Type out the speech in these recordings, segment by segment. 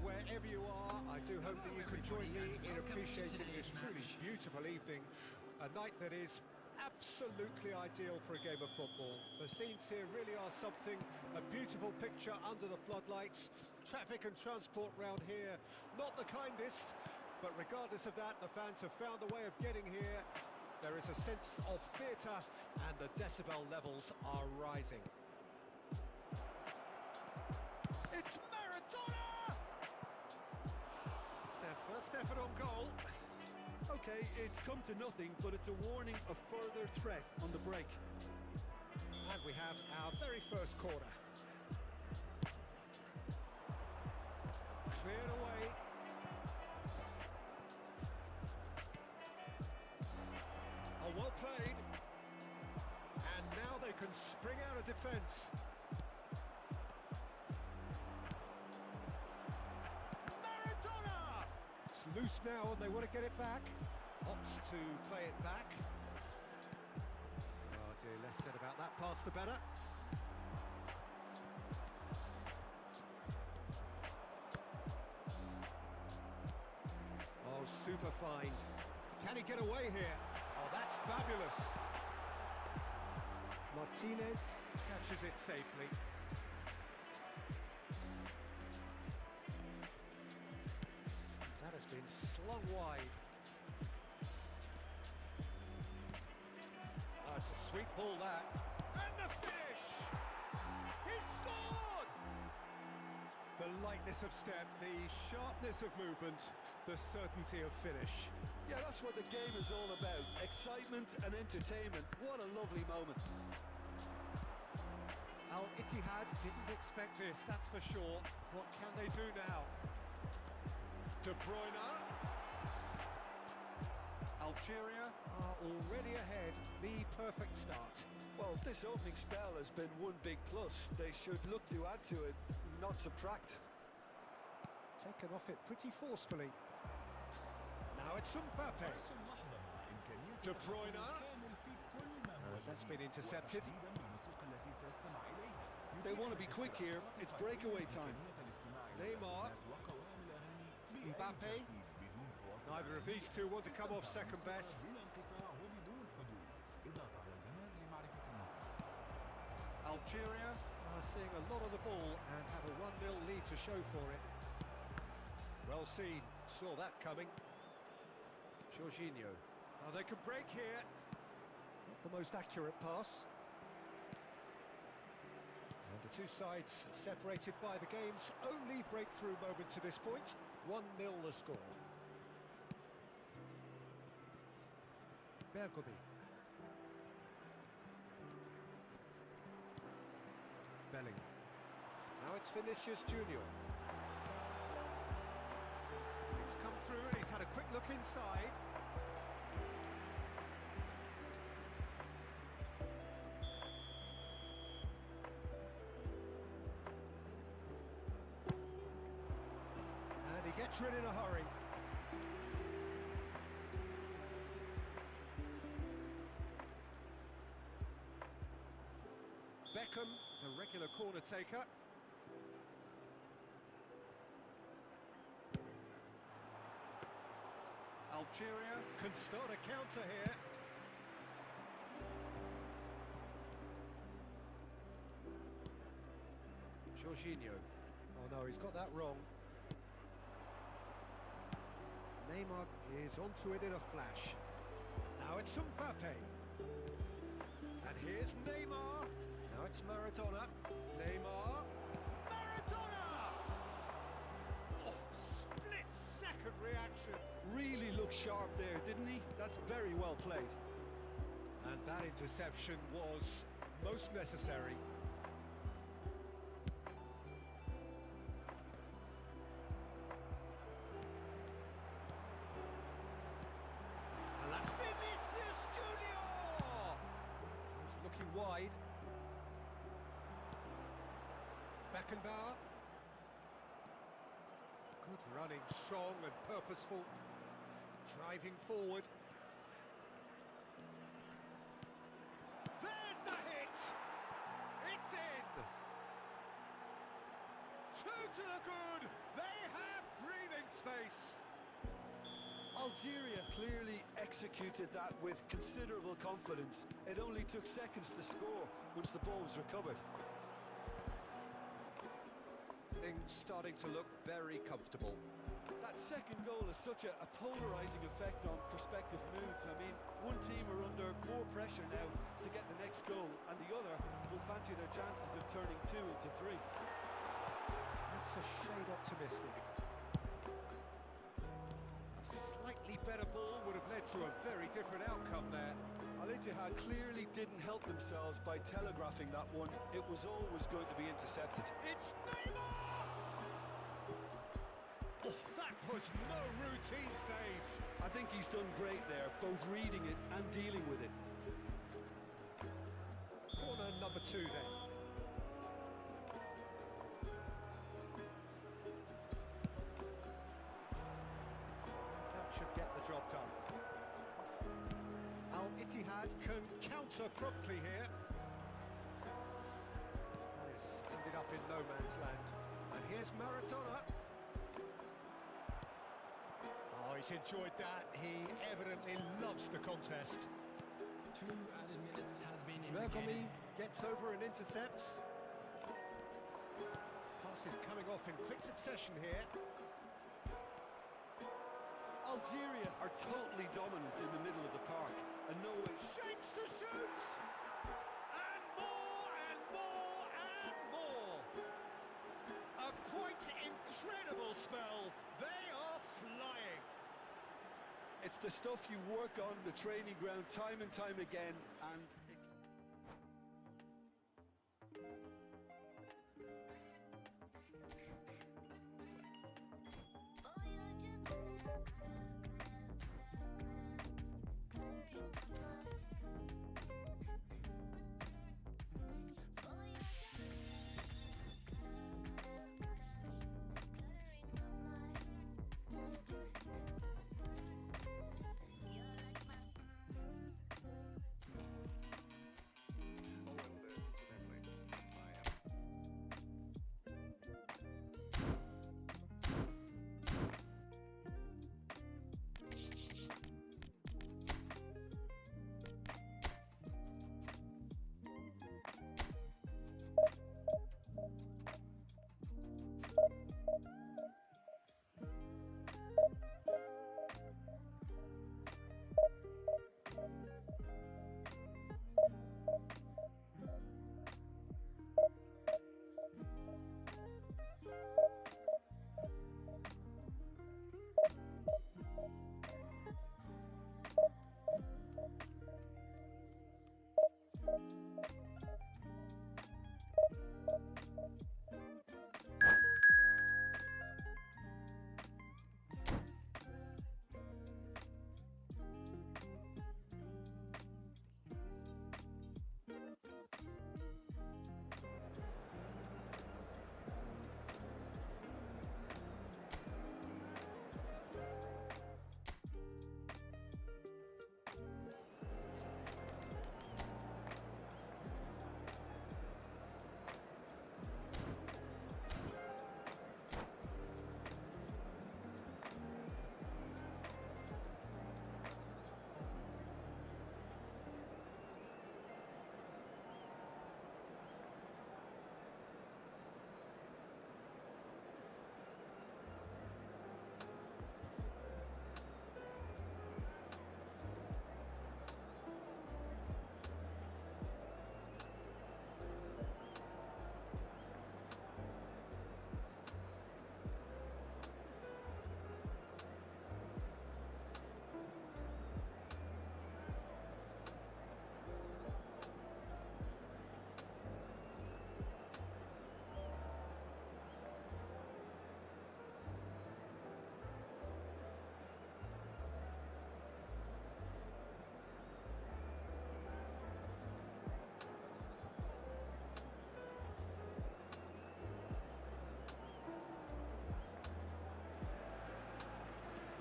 wherever you are, I do hope that you can join me in appreciating this truly beautiful evening, a night that is absolutely ideal for a game of football. The scenes here really are something, a beautiful picture under the floodlights. Traffic and transport round here, not the kindest, but regardless of that, the fans have found a way of getting here. There is a sense of theatre and the decibel levels are rising. It's Maradona! It's their first effort on goal. OK, it's come to nothing, but it's a warning of further threat on the break. And we have our very first corner. Cleared away. Oh, well played. And now they can spring out of defence. Loose now and they want to get it back. Opts to play it back. Oh dear, less said about that pass the better. Oh, super fine. Can he get away here? Oh, that's fabulous. Martinez catches it safely. That has been slung wide. Oh, it's a sweet ball, that. And the finish! He's scored! The lightness of step, the sharpness of movement, the certainty of finish. Yeah, that's what the game is all about. Excitement and entertainment. What a lovely moment. Al Ittihad didn't expect this, that's for sure. What can they do now? De Bruyne. Algeria are already ahead. The perfect start. Well, this opening spell has been one big plus. They should look to add to it, not subtract. Taken off it pretty forcefully. Now it's Mbappe. De Bruyne. That's been intercepted. They want to be quick here. It's breakaway time. Neymar. Mbappe. Neither of these two want to come off second best. Algeria are seeing a lot of the ball and have a 1-0 lead to show for it. Well seen, saw that coming. Jorginho. Oh, they could break here. Not the most accurate pass. And the two sides separated by the game's only breakthrough moment to this point. 1-0 the score. Bergomi. Belling. Now it's Vinicius Junior. He's come through and he's had a quick look inside. And he gets rid in a hurry. Beckham, the regular corner taker. Algeria can start a counter here. Jorginho. Oh no, he's got that wrong. Neymar is onto it in a flash. Now it's Mbappe. And here's Neymar. Now it's Maradona. Neymar. Maradona! Oh, split-second reaction. Really looked sharp there, didn't he? That's very well played. And that interception was most necessary. And that's Vinicius Junior! He's looking wide. Beckenbauer. Good running, strong and purposeful. Driving forward. There's the hit! It's in! Two to the good! They have space. Algeria clearly executed that with considerable confidence. It only took seconds to score once the ball was recovered. Things starting to look very comfortable. That second goal has such a polarising effect on prospective moods. I mean, one team are under more pressure now to get the next goal, and the other will fancy their chances of turning 2 into 3. That's a shade optimistic. A slightly better ball would have led to a very different outcome there. Al-Ittihad clearly didn't help themselves by telegraphing that one. It was always going to be intercepted. It's Neymar! Oh, that was no routine save. I think he's done great there, both reading it and dealing with it. Corner number 2 then. That should get the job done. Al-Ittihad can counter promptly here. This ended up in no man's land. And here's Maradona. Oh, he's enjoyed that. He evidently loves the contest. 2 added minutes has been Merkomi indicated. gets over and intercepts. Passes coming off in quick succession here. Algeria are totally dominant in the middle of the park, and no way. Shapes to shoot! And more and more and more! A quite incredible spell. They are flying. It's the stuff you work on the training ground time and time again, and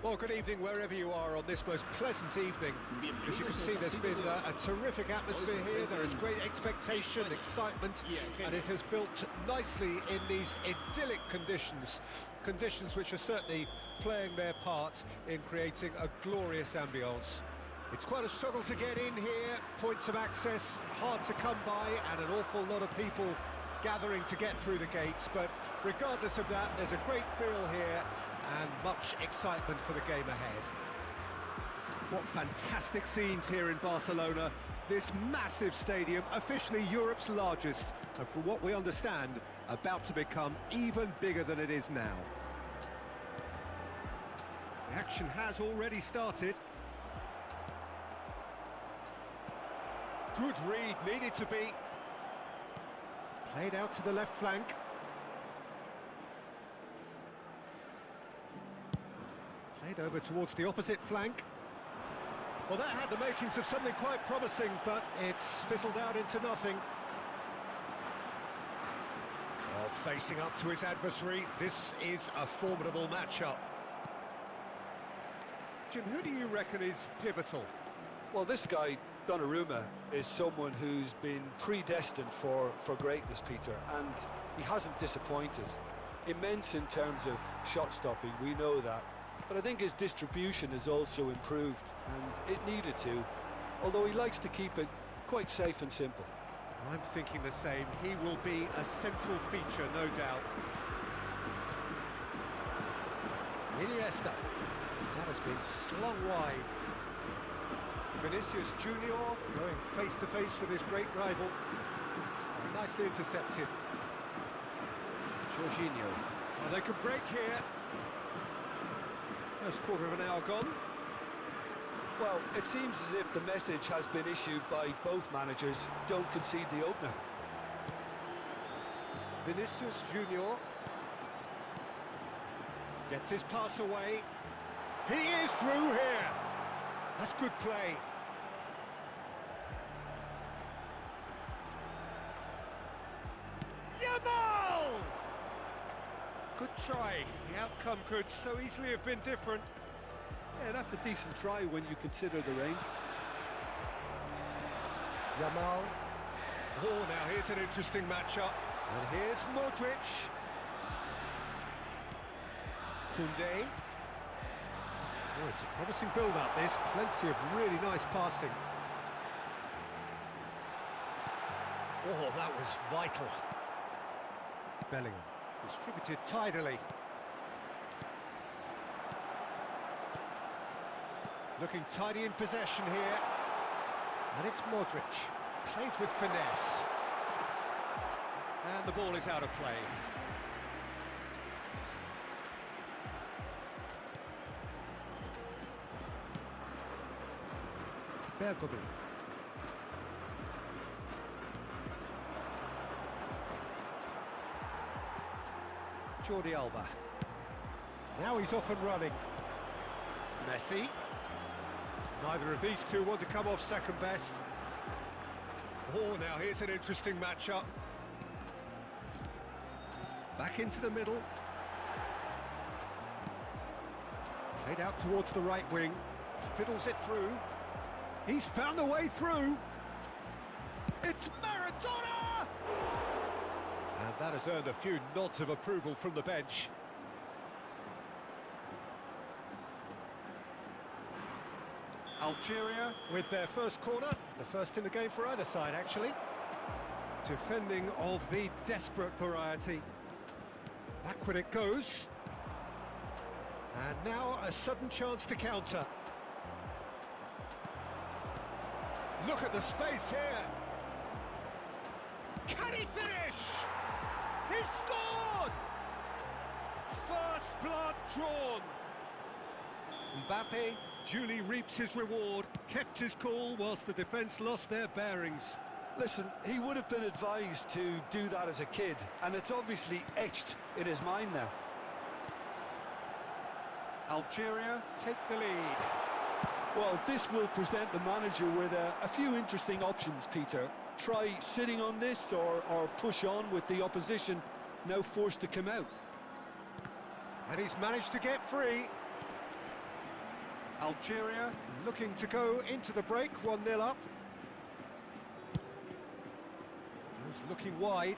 Well, good evening wherever you are on this most pleasant evening. As you can see, there's been a terrific atmosphere here. There is great expectation, excitement, and it has built nicely in these idyllic conditions which are certainly playing their part in creating a glorious ambience. It's quite a struggle to get in here, points of access hard to come by, and an awful lot of people gathering to get through the gates, but regardless of that, there's a great feel here and much excitement for the game ahead. What fantastic scenes here in Barcelona. This massive stadium, officially Europe's largest, and from what we understand, about to become even bigger than it is now. The action has already started. Good read, needed to be. Played out to the left flank. Played over towards the opposite flank. Well, that had the makings of something quite promising, but it's fizzled out into nothing. Well, facing up to his adversary, this is a formidable matchup. Jim, who do you reckon is pivotal? Well, this guy, Donnarumma, is someone who's been predestined for greatness, Peter, and he hasn't disappointed. Immense in terms of shot stopping, we know that, but I think his distribution has also improved, and it needed to, although he likes to keep it quite safe and simple. I'm thinking the same. He will be a central feature, no doubt. Iniesta. That has been slung wide. Vinicius Junior going face-to-face with his great rival. Nicely intercepted. Jorginho. Oh, they could break here. First quarter of an hour gone. Well, it seems as if the message has been issued by both managers: don't concede the opener. Vinicius Junior gets his pass away. He is through here. That's good play. Yamal! Good try. The outcome could so easily have been different. Yeah, that's a decent try when you consider the range. Yamal. Oh, now here's an interesting matchup. And here's Modric. Koundé. Oh, it's a promising build-up, this. Plenty of really nice passing. Oh, that was vital. Bellingham. Distributed tidily. Looking tidy in possession here. And it's Modric. Played with finesse. And the ball is out of play. Bergomi. Jordi Alba. Now he's off and running. Messi. Neither of these two want to come off second best. Oh, now here's an interesting matchup. Back into the middle. Played out towards the right wing. Fiddles it through. He's found a way through. It's Maradona! And that has earned a few nods of approval from the bench. Algeria with their first corner, the first in the game for either side, actually. Defending of the desperate variety. Backward it goes. And now a sudden chance to counter. Look at the space here. Can he finish? He scored! First blood drawn. Mbappe duly reaps his reward, kept his cool whilst the defence lost their bearings. Listen, he would have been advised to do that as a kid, and it's obviously etched in his mind now. Algeria take the lead. Well, this will present the manager with a few interesting options, Peter. Try sitting on this or push on with the opposition now forced to come out. And he's managed to get free. Algeria looking to go into the break, 1-0 up. He's looking wide.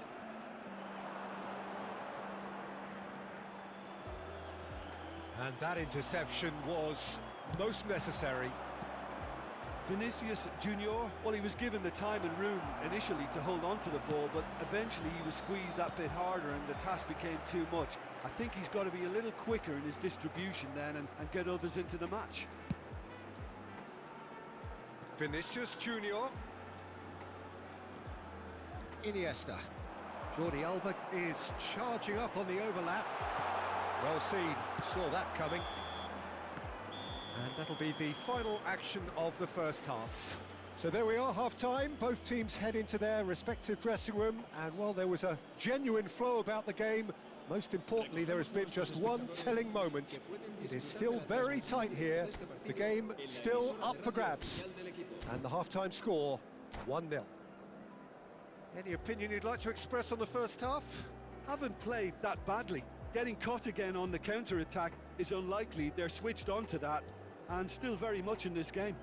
And that interception was most necessary. Vinicius Junior, well, he was given the time and room initially to hold on to the ball, but eventually he was squeezed that bit harder and the task became too much. I think he's got to be a little quicker in his distribution then and get others into the match. Vinicius Junior. Iniesta. Jordi Alba is charging up on the overlap. Well seen, saw that coming. And that'll be the final action of the first half. So there we are, half-time. Both teams head into their respective dressing room, and while there was a genuine flow about the game, most importantly there has been just one telling moment. It is still very tight here, the game still up for grabs, and the half-time score 1-0. Any opinion you'd like to express on the first half? Haven't played that badly. Getting caught again on the counter-attack is unlikely. They're switched on to that and still very much in this game.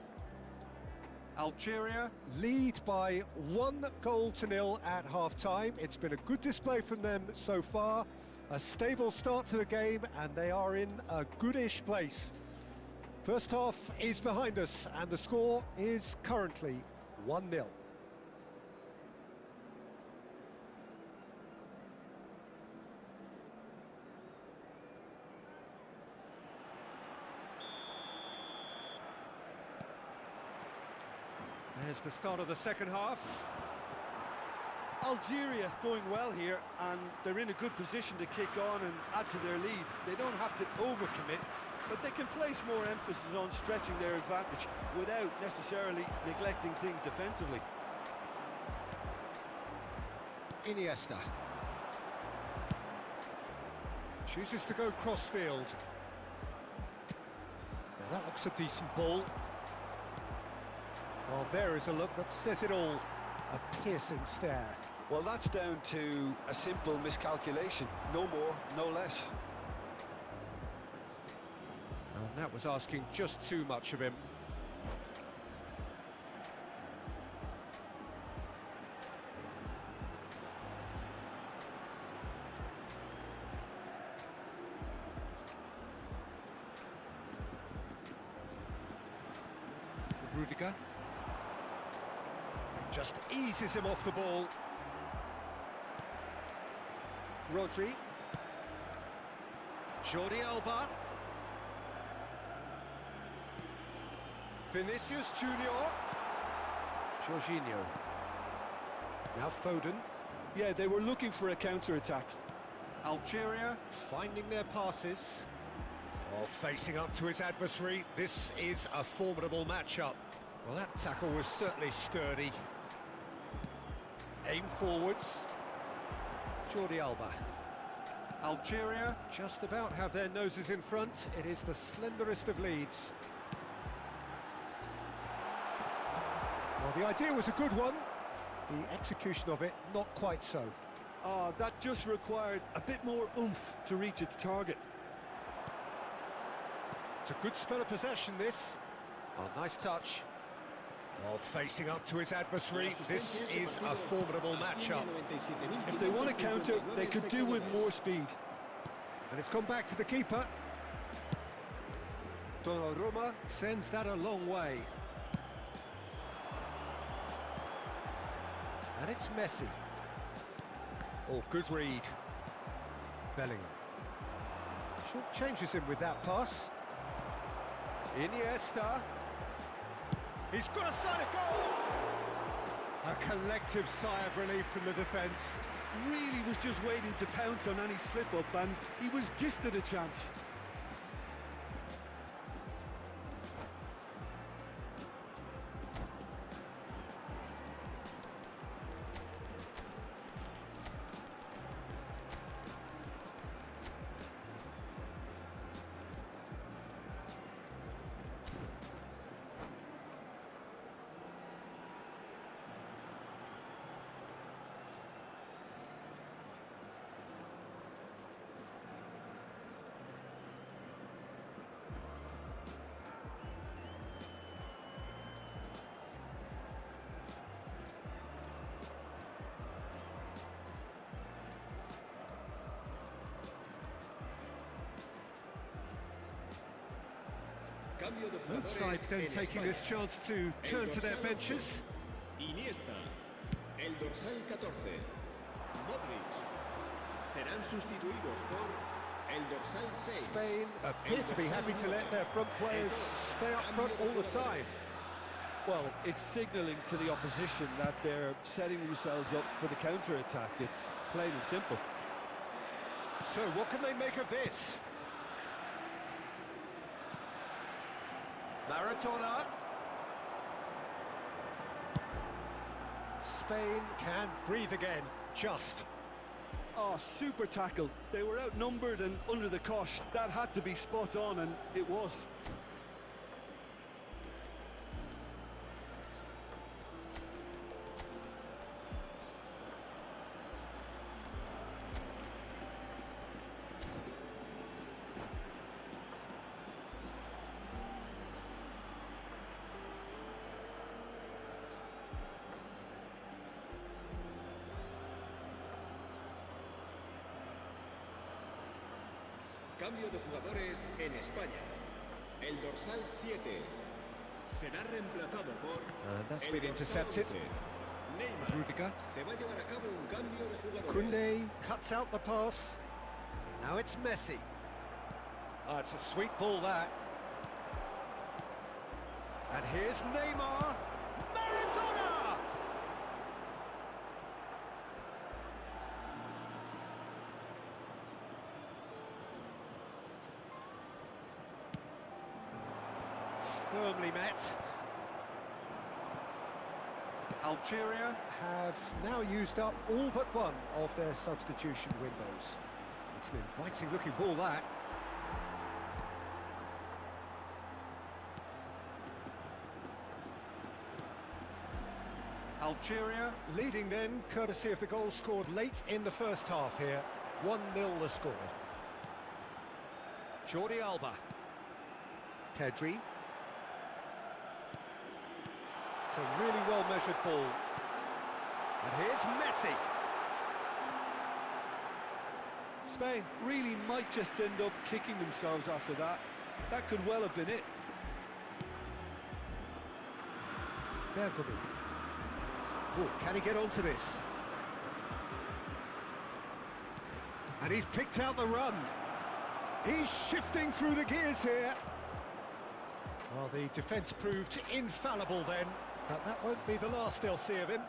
Algeria lead by 1-0 at half-time. It's been a good display from them so far. A stable start to the game, and they are in a goodish place. First half is behind us, and the score is currently 1-0. There's the start of the second half. Algeria going well here, and they're in a good position to kick on and add to their lead. They don't have to overcommit, but they can place more emphasis on stretching their advantage without necessarily neglecting things defensively. Iniesta chooses to go cross-field. Now that looks a decent ball. Well, there is a look that says it all. A piercing stare. Well, that's down to a simple miscalculation. No more, no less. And that was asking just too much of him. Rudiger just eases him off the ball. Rodri. Jordi Alba. Vinicius Junior. Jorginho. Now Foden. Yeah, they were looking for a counter-attack. Algeria finding their passes. Oh, facing up to his adversary. This is a formidable matchup. Well, that tackle was certainly sturdy. Aim forwards. Jordi Alba. Algeria just about have their noses in front. It is the slenderest of leads. Well, the idea was a good one. The execution of it, not quite so. That just required a bit more oomph to reach its target. It's a good spell of possession, this. Oh, nice touch. Oh, facing up to his adversary. This is a formidable matchup. If they want to counter, they could do with more speed. And it's gone back to the keeper. Donnarumma sends that a long way. And it's Messi. Oh, good read. Bellingham. Short changes him with that pass. Iniesta. He's got a side of goal! A collective sigh of relief from the defence. Really was just waiting to pounce on any slip-up, and he was gifted a chance. Both sides then taking this chance to turn to their benches. Iniesta, el dorsal 14, Modric, serán sustituidos por el dorsal 6. Spain appear to be happy to let their front players stay up front all the time. Well, it's signalling to the opposition that they're setting themselves up for the counter-attack. It's plain and simple. So what can they make of this? Maradona. Spain can breathe again, just. Oh, super tackle. They were outnumbered and under the cosh. That had to be spot on, and it was. Cambio de jugadores en España. El dorsal 7 será reemplazado por That's el been dorsal intercepted. 11, Neymar. Rudiger. Se va a llevar a cabo un cambio de jugadores. Koundé cuts out the pass. Now it's Messi. Oh, it's a sweet ball, that. And here's Neymar. Maradona! Firmly met. Algeria have now used up all but one of their substitution windows. It's an inviting looking ball, that. Algeria leading then, courtesy of the goal scored late in the first half here. 1-0 the score. Jordi Alba. Pedri. It's a really well-measured ball. And here's Messi. Spain really might just end up kicking themselves after that. That could well have been it. Bergami. Oh, can he get onto this? And he's picked out the run. He's shifting through the gears here. Well, the defence proved infallible then, but that won't be the last they'll see of him.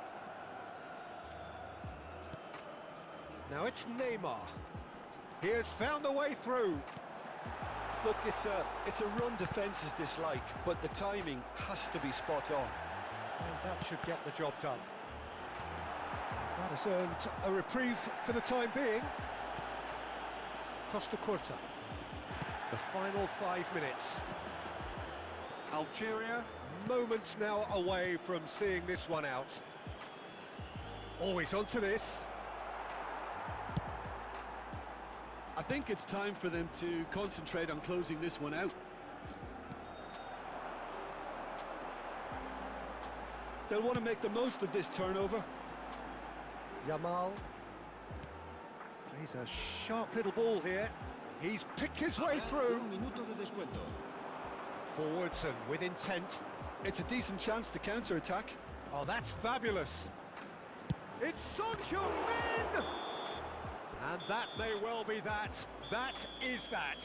Now it's Neymar. He has found the way through. Look, it's a run defence's dislike, but the timing has to be spot on. And that should get the job done. That has earned a reprieve for the time being. Costa Curta. The final 5 minutes. Algeria, moments now away from seeing this one out. Always onto this. I think it's time for them to concentrate on closing this one out. They'll want to make the most of this turnover. Yamal. Plays a sharp little ball here. He's picked his way through. Un minuto de descuento. Forwards and with intent. It's a decent chance to counter-attack. Oh, that's fabulous. It's Son Heung-min! And that may well be that. That is that.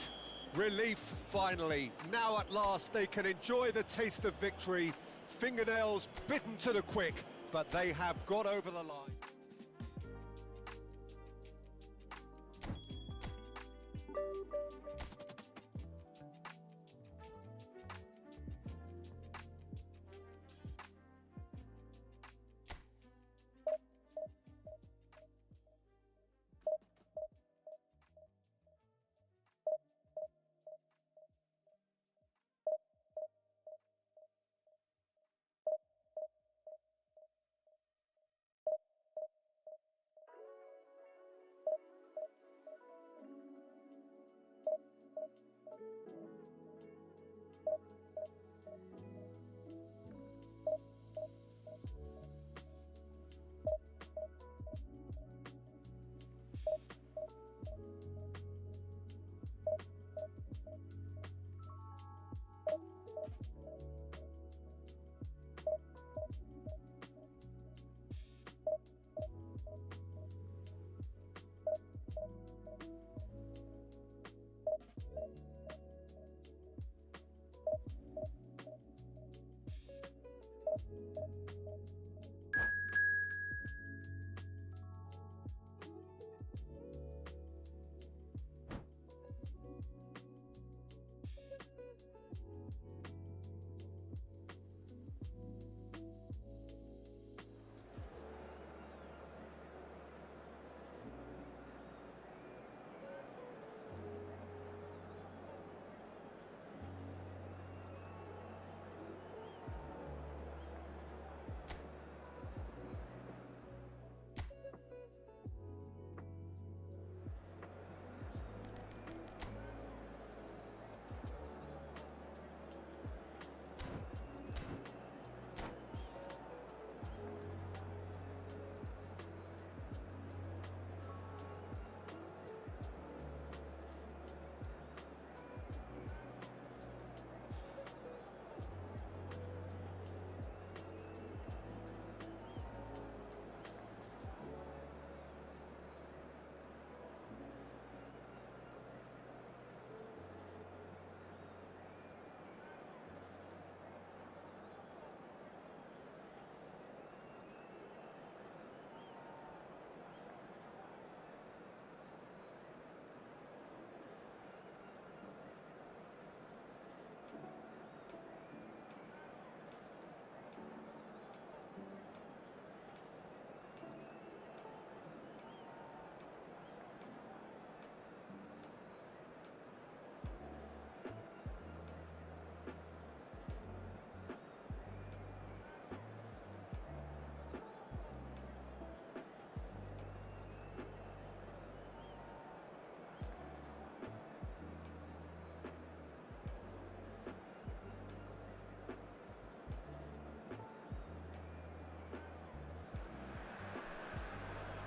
Relief, finally. Now at last they can enjoy the taste of victory. Fingernails bitten to the quick, but they have got over the line.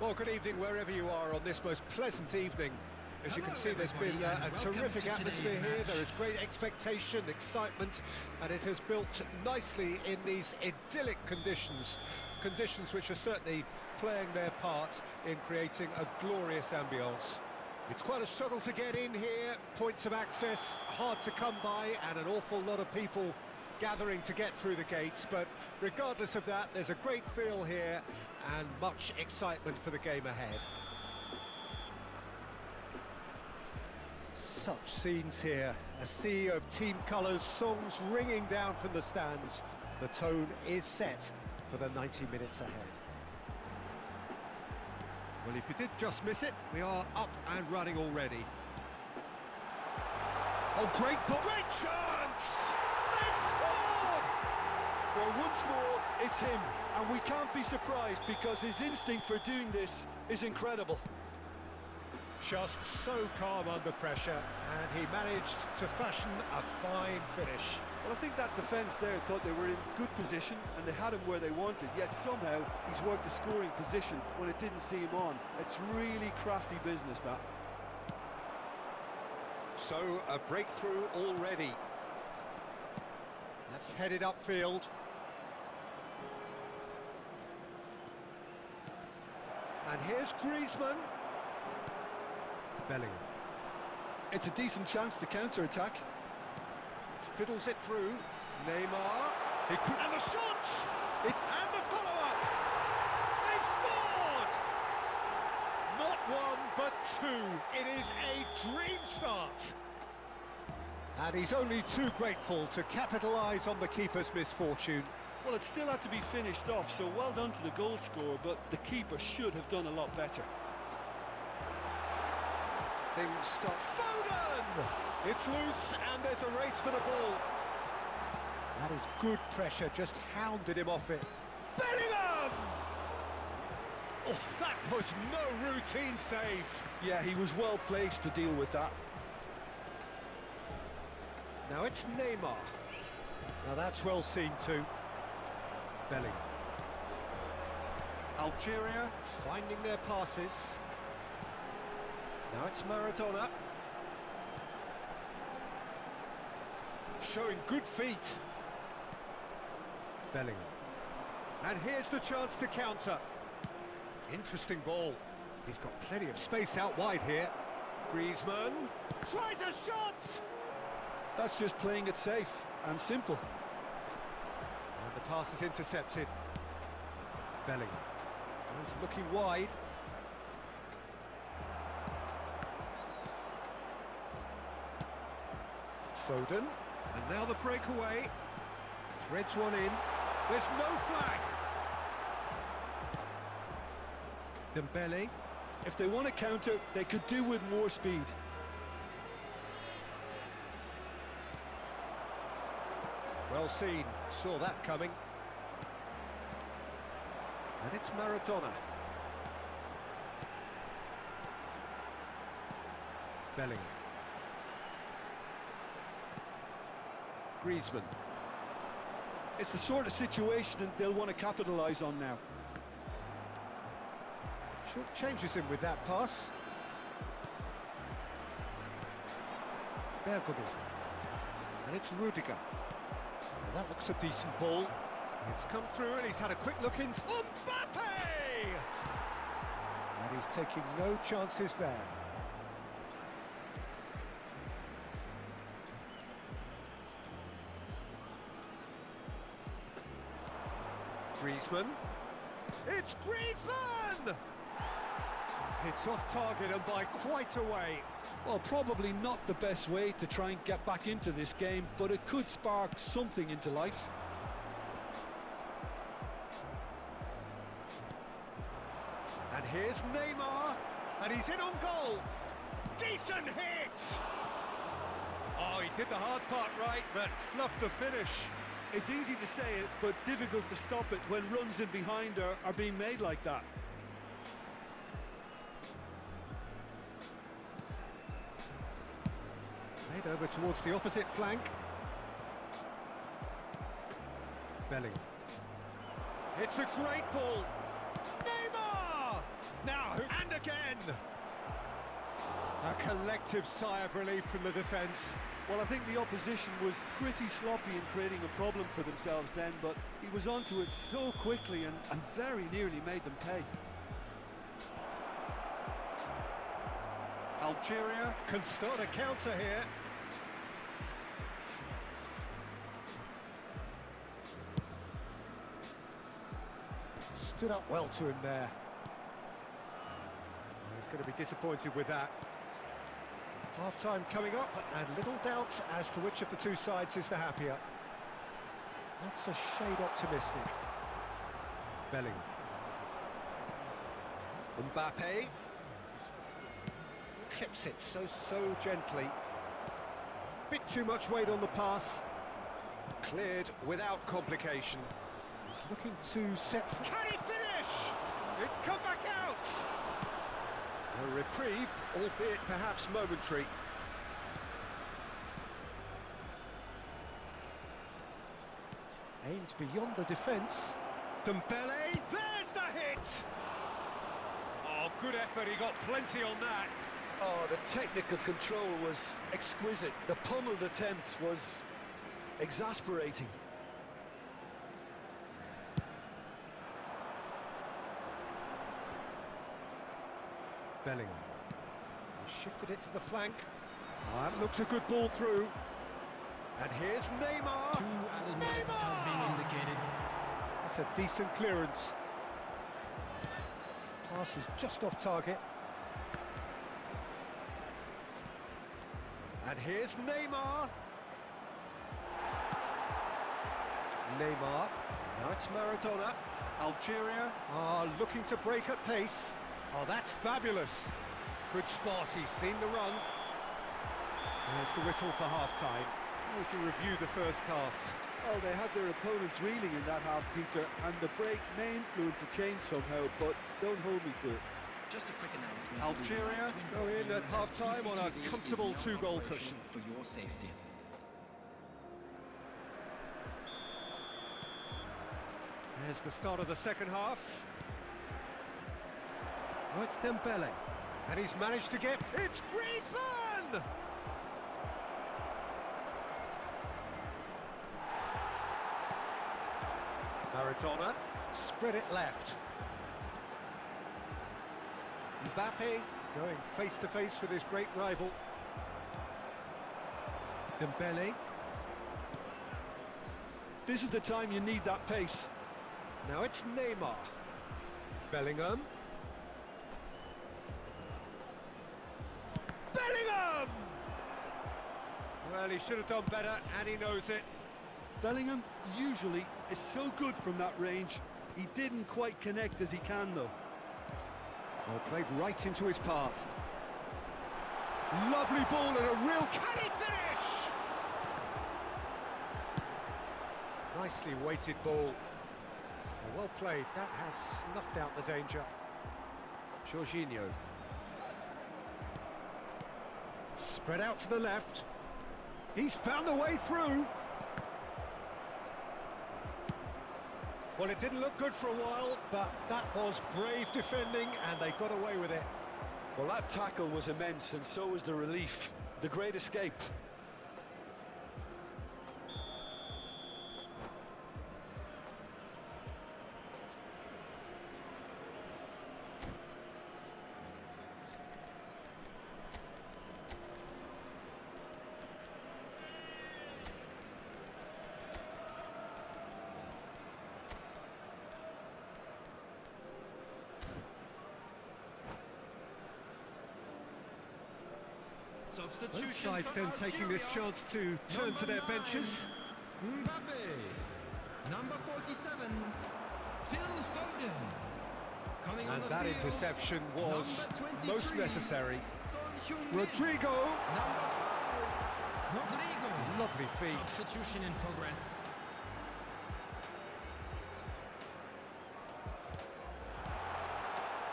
Well, good evening wherever you are on this most pleasant evening. As you can see, there's been a terrific atmosphere here. There is great expectation, excitement, and it has built nicely in these idyllic conditions. Conditions which are certainly playing their part in creating a glorious ambience. It's quite a struggle to get in here, points of access hard to come by, and an awful lot of people gathering to get through the gates, but regardless of that, there's a great feel here and much excitement for the game ahead. Such scenes here, a sea of team colours, songs ringing down from the stands. The tone is set for the 90 minutes ahead. Well, if you did just miss it, we are up and running already. Oh, great ball! Great chance! They've scored! Well, once more, it's him, and we can't be surprised because his instinct for doing this is incredible. Just so calm under pressure, and he managed to fashion a fine finish. Well, I think that defence there thought they were in good position and they had him where they wanted, yet somehow he's worked a scoring position when it didn't see him on. It's really crafty business, that. So, a breakthrough already. That's headed upfield. And here's Griezmann. Bellingham. It's a decent chance to counter-attack. Fiddles it through. Neymar. He could. And the shot! And the follow-up! They've scored! Not one, but two. It is a dream start. And he's only too grateful to capitalise on the keeper's misfortune. Well, it still had to be finished off, so well done to the goal scorer, but the keeper should have done a lot better. Things stop. Foden! It's loose and there's a race for the ball. That is good pressure, just hounded him off it. Bellingham! Oh, that was no routine save. Yeah, he was well placed to deal with that. Now it's Neymar. Now that's well seen too. Bellingham. Algeria finding their passes. Now it's Maradona. Showing good feet. Bellingham. And here's the chance to counter. Interesting ball. He's got plenty of space out wide here. Griezmann tries a shot! That's just playing it safe and simple. And the pass is intercepted. Bellingham. He's looking wide. Foden, and now the breakaway, threads one in, there's no flag. Dembele. If they want to counter, they could do with more speed. Well seen, saw that coming. And it's Maradona. Bellingham. Griezmann. It's the sort of situation they'll want to capitalise on now. Short changes him with that pass. Bergkamp. And it's Rudiger. Now that looks a decent ball. It's come through and he's had a quick look in. Mbappe! And he's taking no chances there. Griezmann. It's Griezmann! It's off target and by quite a way. Well, probably not the best way to try and get back into this game, but it could spark something into life. And here's Neymar, and he's in on goal. Decent hit! Oh, he did the hard part right, but fluffed the finish. It's easy to say it, but difficult to stop it when runs in behind are being made like that. Played over towards the opposite flank. Bellingham. It's a great ball. Neymar! Now, and again! A collective sigh of relief from the defence. Well, I think the opposition was pretty sloppy in creating a problem for themselves then, but he was onto it so quickly and very nearly made them pay. Algeria Can start a counter here. Stood up well to him there. He's going to be disappointed with that. Half-time coming up, and little doubt as to which of the two sides is the happier. That's a shade optimistic. Bellingham. Mbappe. Clips it so gently. Bit too much weight on the pass. Cleared without complication. He's looking to set... Can he finish? It's come back out! A reprieve, albeit perhaps momentary. Aimed beyond the defence. Dembele, there's the hit! Oh, good effort, he got plenty on that. Oh, the technical control was exquisite. The pummeled attempt was exasperating. Bellingham. He shifted it to the flank. That looks a good ball through. And here's Neymar. 2 added minutes has been indicated. That's a decent clearance. Pass is just off target. And here's Neymar. Neymar. Now it's Maradona. Algeria are looking to break at pace. Oh, that's fabulous. Good spot, he's seen the run. There's the whistle for half-time. How would you review the first half? Well, they had their opponents reeling in that half, Peter, and the break may influence a change somehow, but don't hold me to it. Just a quick announcement. Algeria go in at half-time on a comfortable 2-goal cushion. For your safety. There's the start of the second half. Oh, it's Dembele. And he's managed to get... It's Griezmann! Maradona. Spread it left. Mbappe going face-to-face with his great rival. Dembele. This is the time you need that pace. Now it's Neymar. Bellingham. Bellingham! Well, he should have done better, and he knows it. Bellingham usually is so good from that range. He didn't quite connect as he can, though. Well, played right into his path. Lovely ball and a real... Can he finish? Nicely weighted ball. Well played. That has snuffed out the danger. Jorginho. Spread out to the left. He's found a way through. Well, it didn't look good for a while, but that was brave defending, and they got away with it. Well, that tackle was immense, and so was the relief. The great escape. Both sides then taking this chance to turn to their benches. Mbappe, number 47, Phil Foden. Coming on And the that field, interception was number 23, most necessary. Son Heung-min. Rodrigo. Number 5, Rodrigo. Lovely feet. Substitution in progress.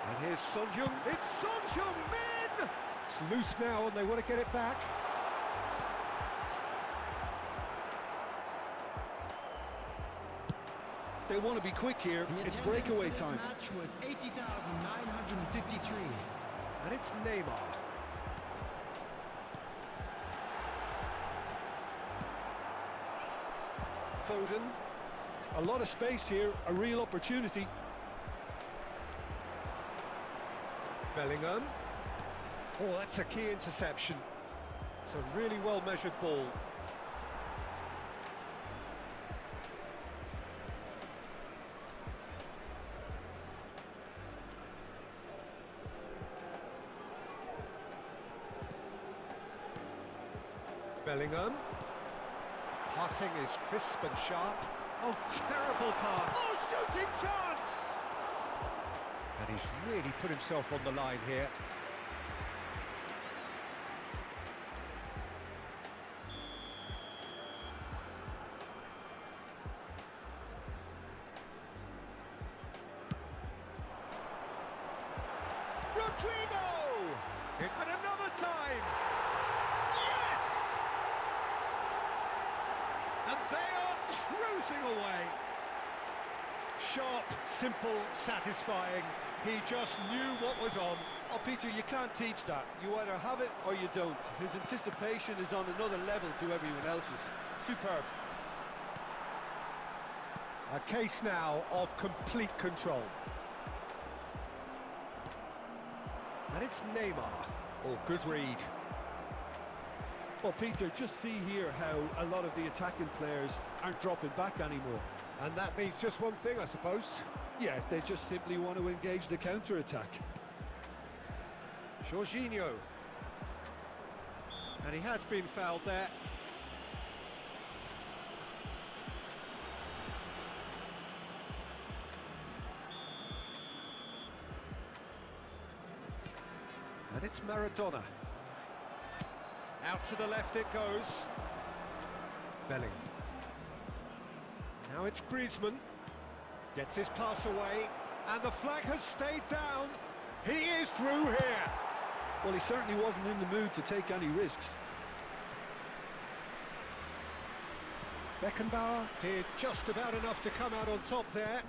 And here's Son Heung. It's Son Heung-min! It's loose now and they want to get it back. They want to be quick here. The It's attendance breakaway for this time. match was 80,953. And it's Neymar. Foden. A lot of space here, a real opportunity. Bellingham. Oh, that's a key interception. It's a really well-measured ball. Bellingham. Passing is crisp and sharp. Oh, terrible pass. Oh, shooting chance! And he's really put himself on the line here. Rodrigo! Hit at another time! Yes! And they are cruising away. Sharp, simple, satisfying. He just knew what was on. Oh, Peter, you can't teach that. You either have it or you don't. His anticipation is on another level to everyone else's. Superb. A case now of complete control. And it's Neymar. Oh, good read. Well, Peter, just see here how a lot of the attacking players aren't dropping back anymore. And that means just one thing, I suppose. Yeah, they just simply want to engage the counter-attack. Jorginho. And he has been fouled there. And it's Maradona. Out to the left it goes. Bellingham. Now it's Griezmann. Gets his pass away. And the flag has stayed down. He is through here. Well, he certainly wasn't in the mood to take any risks. Beckenbauer did just about enough to come out on top there.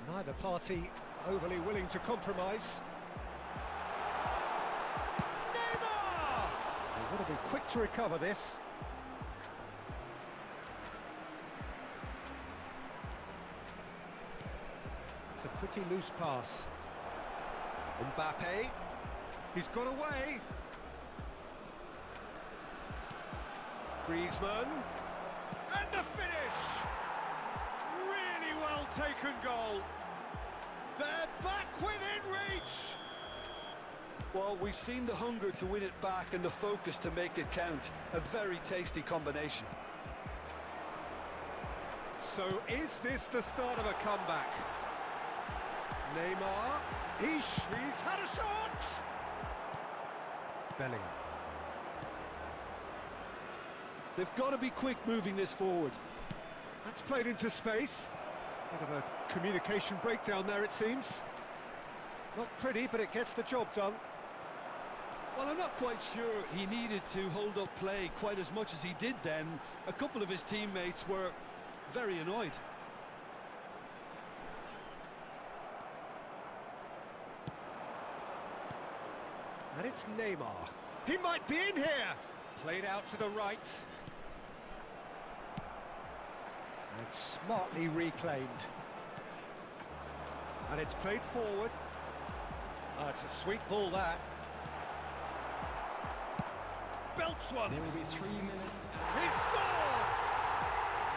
Neither party overly willing to compromise. Neymar! They want to be quick to recover this. It's a pretty loose pass. Mbappe. He's got away. Griezmann. And the finish! Really well taken goal. They're back within reach. Well, we've seen the hunger to win it back and the focus to make it count. A very tasty combination. So is this the start of a comeback? Neymar. He's had a shot! Bellingham. They've got to be quick moving this forward. That's played into space. Bit of a communication breakdown there, it seems. Not pretty, but it gets the job done. Well, I'm not quite sure he needed to hold up play quite as much as he did then. A couple of his teammates were very annoyed. And it's Neymar. He might be in here. Played out to the right. And smartly reclaimed. And it's played forward. It's a sweet ball, that. Belts one. There will be 3 minutes. He scored!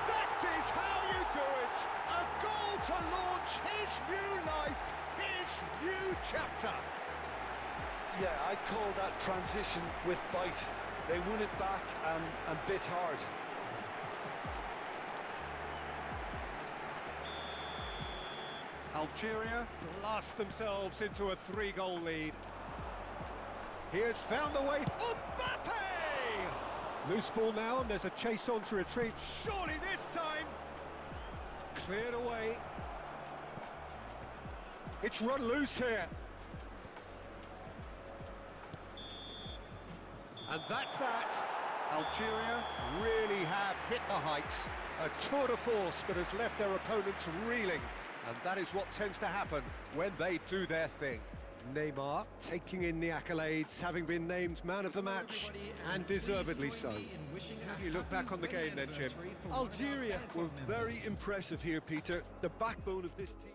That is how you do it! A goal to launch his new life, his new chapter. Yeah, I'd call that transition with bite. They won it back and bit hard. Algeria blast themselves into a 3-goal lead. He has found the way. Mbappe! Loose ball now, and there's a chase on to retrieve. Surely this time. Cleared away. It's run loose here. And that's that. Algeria. Really have hit the heights. A tour de force that has left their opponents reeling. And that is what tends to happen when they do their thing. Neymar taking in the accolades, having been named man of the match, and deservedly so. How do you look back on the game then, Jim? Algeria were very impressive here, Peter. The backbone of this team.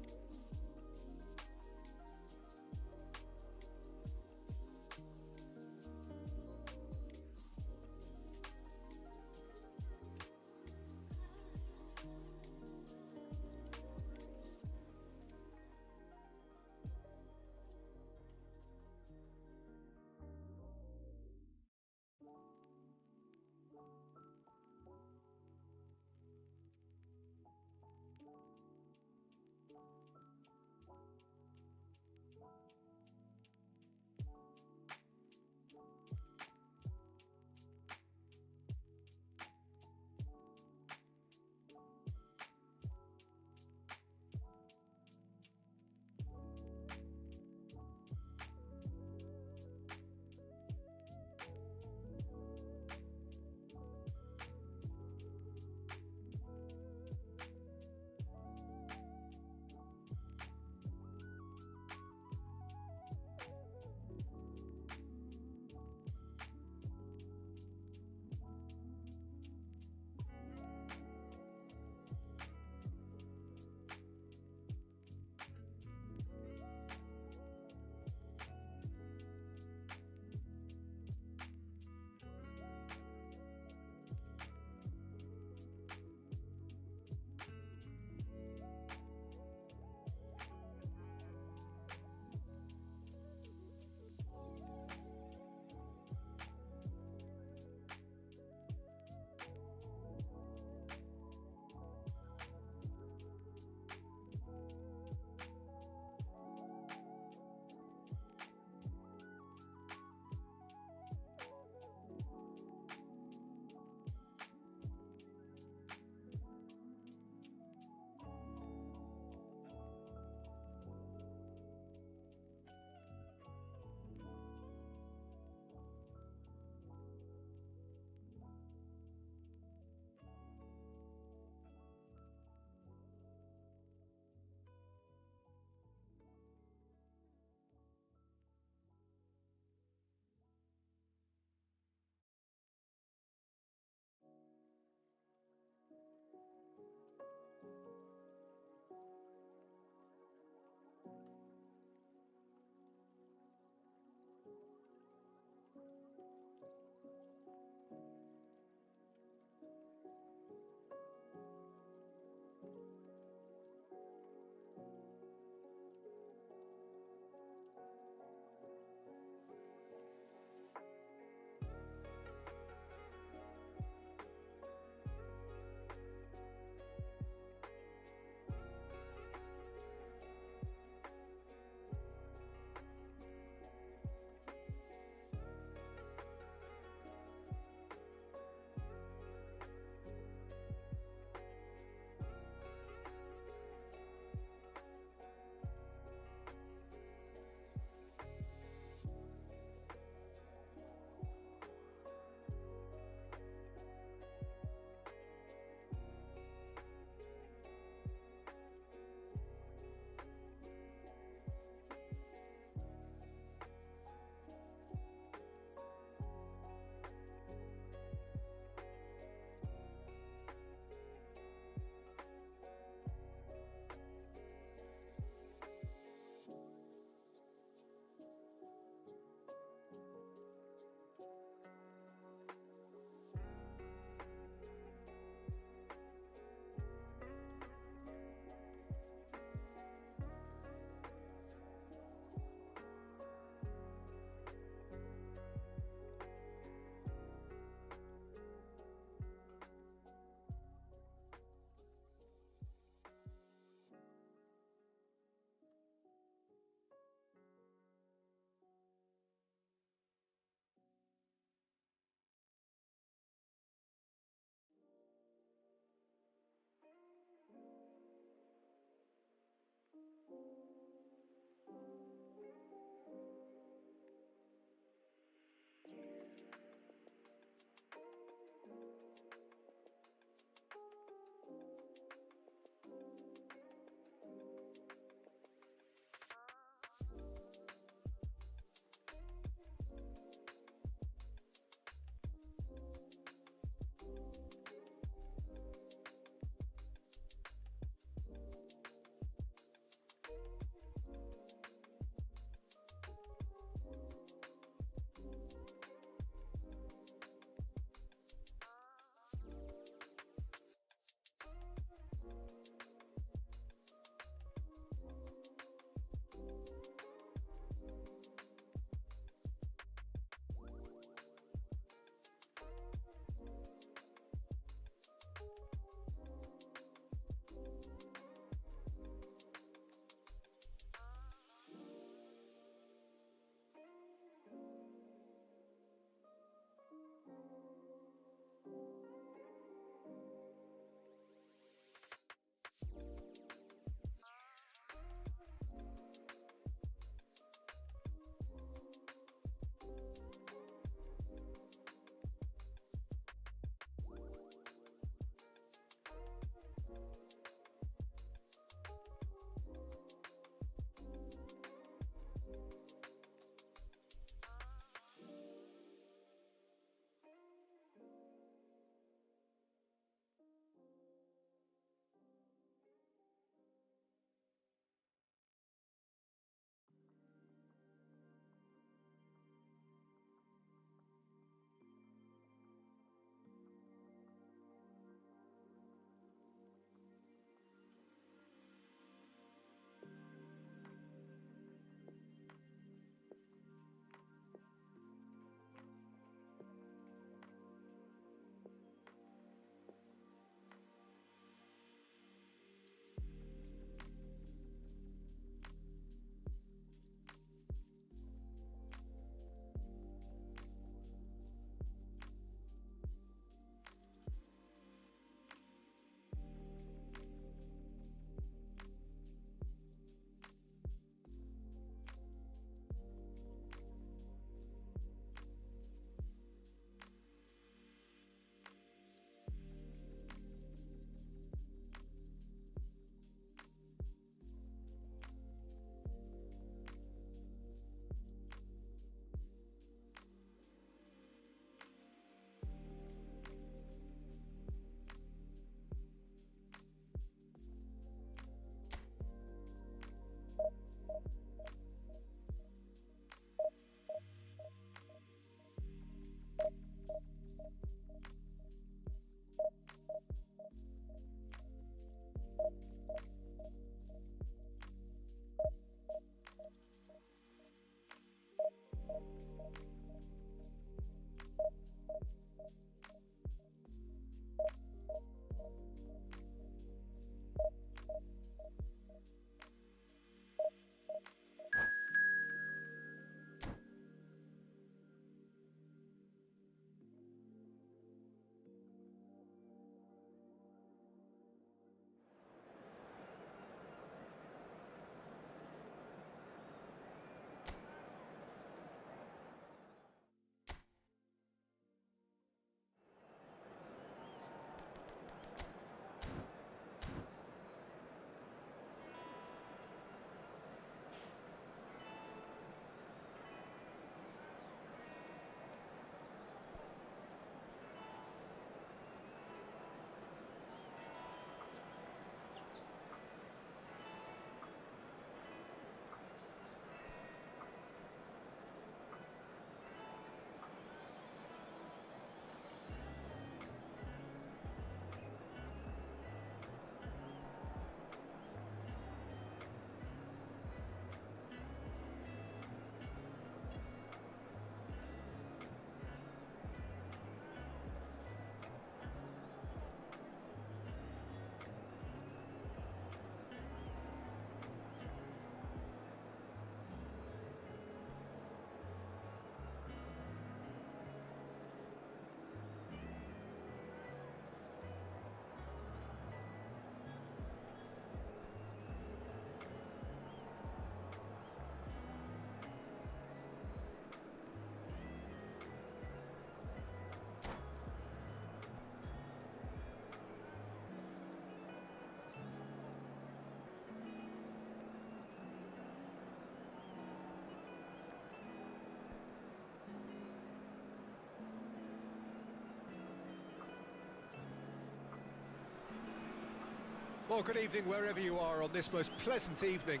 Well, good evening wherever you are on this most pleasant evening.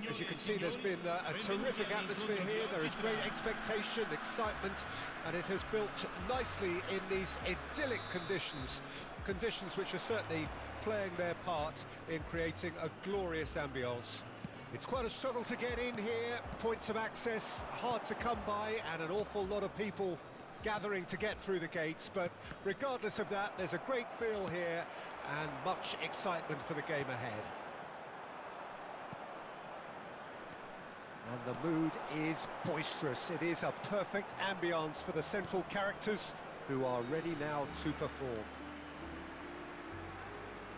As you can see, there's been a terrific atmosphere here. There is great expectation, excitement, and it has built nicely in these idyllic conditions. Conditions which are certainly playing their part in creating a glorious ambience. It's quite a struggle to get in here, points of access hard to come by, and an awful lot of people gathering to get through the gates, but regardless of that, there's a great feel here and much excitement for the game ahead. And the mood is boisterous. It is a perfect ambience for the central characters who are ready now to perform.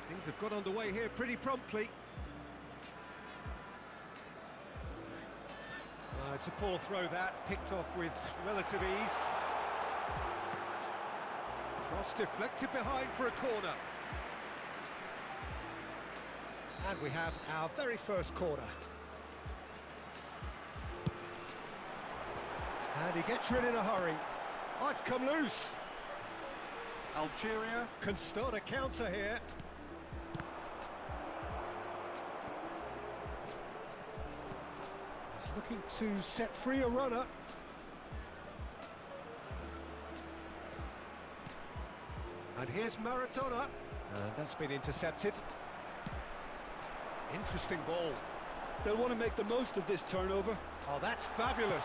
Things have got underway here pretty promptly. It's a poor throw that, picked off with relative ease. Cross deflected behind for a corner. And we have our very first corner. And he gets rid in a hurry. Oh, it's come loose. Algeria can start a counter here. He's looking to set free a runner. And here's Maradona, and that's been intercepted. Interesting ball. They'll want to make the most of this turnover. Oh, that's fabulous.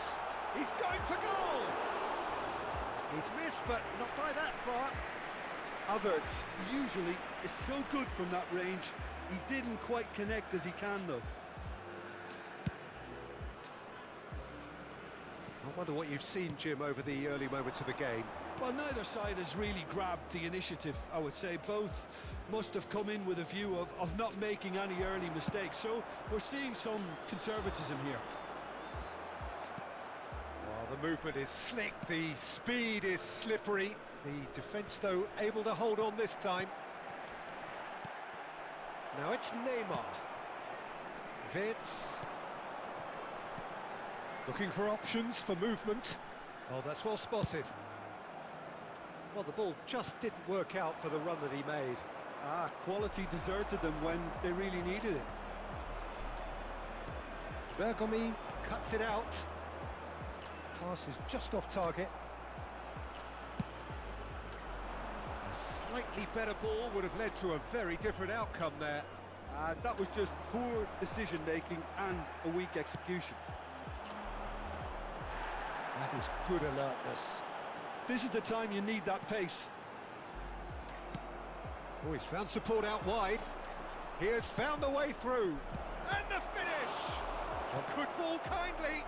He's going for goal. He's missed, but not by that far. Havertz usually is so good from that range. He didn't quite connect as he can, though. I wonder what you've seen, Jim, over the early moments of the game. Well, neither side has really grabbed the initiative, I would say. Both must have come in with a view of not making any early mistakes. So we're seeing some conservatism here. Well, the movement is slick, the speed is slippery. The defence, though, able to hold on this time. Now it's Neymar. Wirtz. Looking for options for movement. Oh, that's well spotted. Well, the ball just didn't work out for the run that he made. Quality deserted them when they really needed it. Bergomi cuts it out. Pass is just off target. A slightly better ball would have led to a very different outcome there. That was just poor decision-making and a weak execution. That is good alertness. This is the time you need that pace. Oh, he's found support out wide. He has found the way through. And the finish! Well, could fall kindly.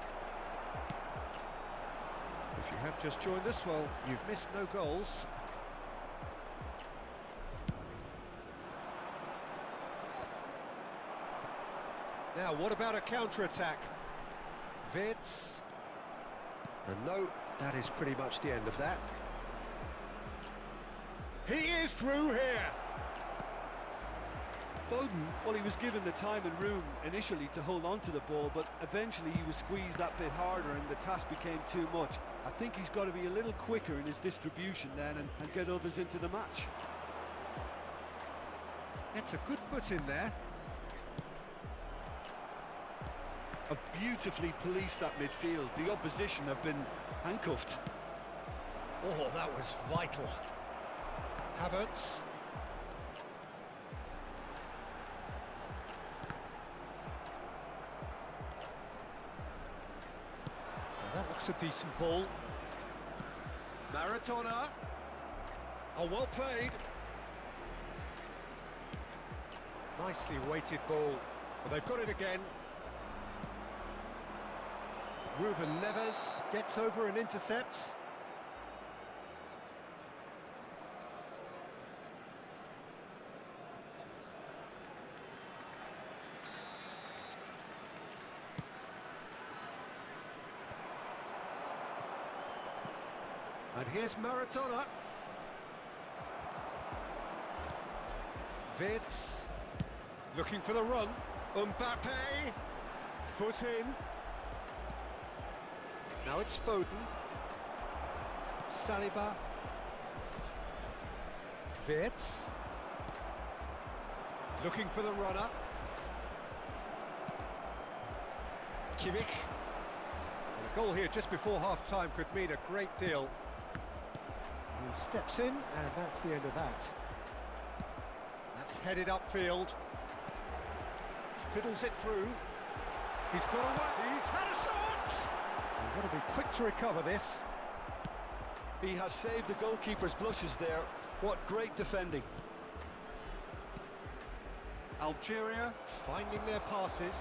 If you have just joined us, well, you've missed no goals. Now, what about a counter-attack? Wirtz. And no, that is pretty much the end of that. He is through here. Foden, well, he was given the time and room initially to hold on to the ball, but eventually he was squeezed that bit harder and the task became too much. I think he's got to be a little quicker in his distribution then and get others into the match. It's a good foot in there. Have beautifully policed that midfield. The opposition have been handcuffed. Oh, that was vital. Havertz. Well, that looks a decent ball. Maradona. Oh, well played. Nicely weighted ball. But they've got it again. Ruben Neves gets over and intercepts. And here's Maradona. Wirtz looking for the run. Mbappe, foot in. Now it's Foden. Saliba. Wirtz. Looking for the runner. Kimmich. And a goal here just before half-time could mean a great deal. He steps in, and that's the end of that. That's headed upfield. Fiddles it through. He's got away. He's had a shot! He's got to be quick to recover this. He has saved the goalkeeper's blushes there. What great defending. Algeria finding their passes.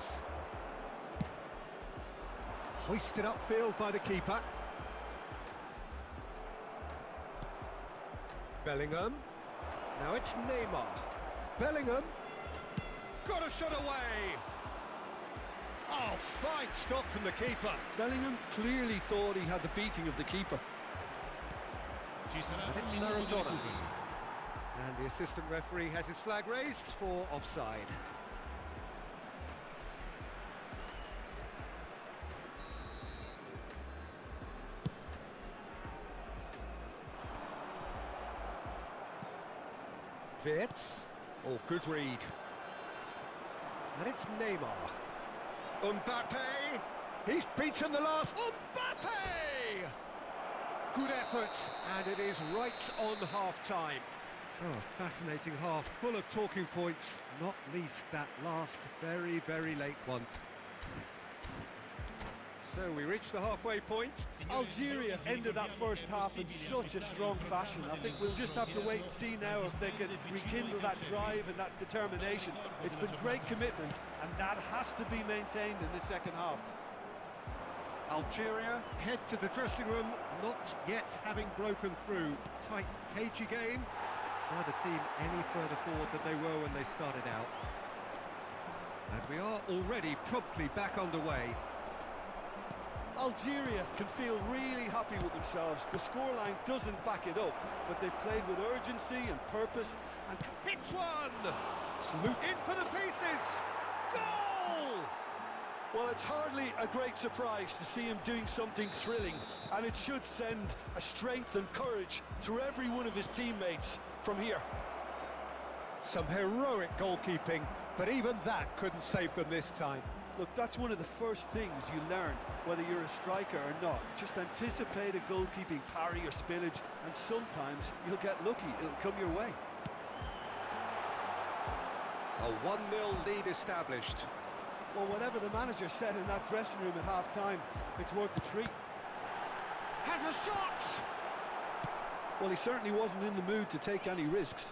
Hoisted upfield by the keeper. Bellingham. Now it's Neymar. Bellingham. Got a shot away. Oh, fine stop from the keeper. Bellingham clearly thought he had the beating of the keeper. And it's Maradona. And the assistant referee has his flag raised for offside. Wirtz. Oh, good read. And it's Neymar. Mbappe. He's beaten the last. Mbappe! Good effort, and it is right on half-time. So, a fascinating half, full of talking points, not least that last very, very late one. So we reach the halfway point. Algeria ended that first half in such a strong fashion. I think we'll just have to wait and see now if they can rekindle that drive and that determination. It's been great commitment, and that has to be maintained in the second half. Algeria head to the dressing room, not yet having broken through. Tight, cagey game. Neither team any further forward than they were when they started out. And we are already promptly back underway. Algeria can feel really happy with themselves. The scoreline doesn't back it up, but they've played with urgency and purpose and hits one! In for the pieces! Goal! Well, it's hardly a great surprise to see him doing something thrilling, and it should send a strength and courage through every one of his teammates from here. Some heroic goalkeeping, but even that couldn't save them this time. Look, that's one of the first things you learn, whether you're a striker or not. Just anticipate a goalkeeping parry or spillage, and sometimes you'll get lucky, it'll come your way. A 1-0 lead established. Well, whatever the manager said in that dressing room at half-time, it's worth the treat. Has a shot! Well, he certainly wasn't in the mood to take any risks.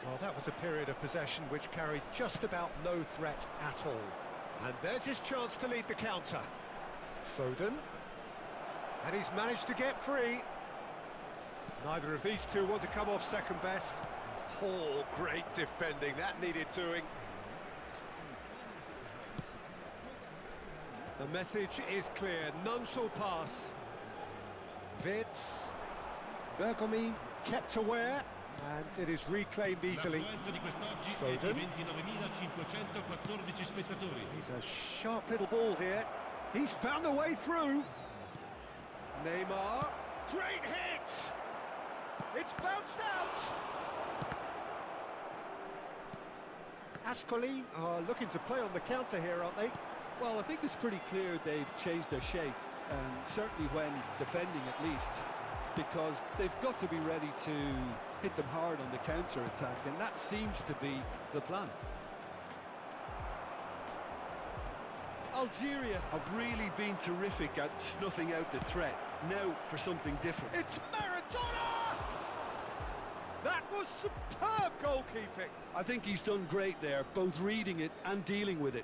Well, that was a period of possession which carried just about no threat at all. And there's his chance to lead the counter. Foden. And he's managed to get free. Neither of these two want to come off second best. Oh, great defending. That needed doing. The message is clear. None shall pass. Wirtz. Bergomi kept aware. And it is reclaimed easily. Foden. He's a sharp little ball here. He's found a way through. Neymar. Great hit! It's bounced out! Ascoli are looking to play on the counter here, aren't they? Well, I think it's pretty clear they've changed their shape, and certainly when defending at least, because they've got to be ready to hit them hard on the counter-attack, and that seems to be the plan. Algeria have really been terrific at snuffing out the threat. Now for something different. It's Maradona! That was superb goalkeeping. I think he's done great there, both reading it and dealing with it.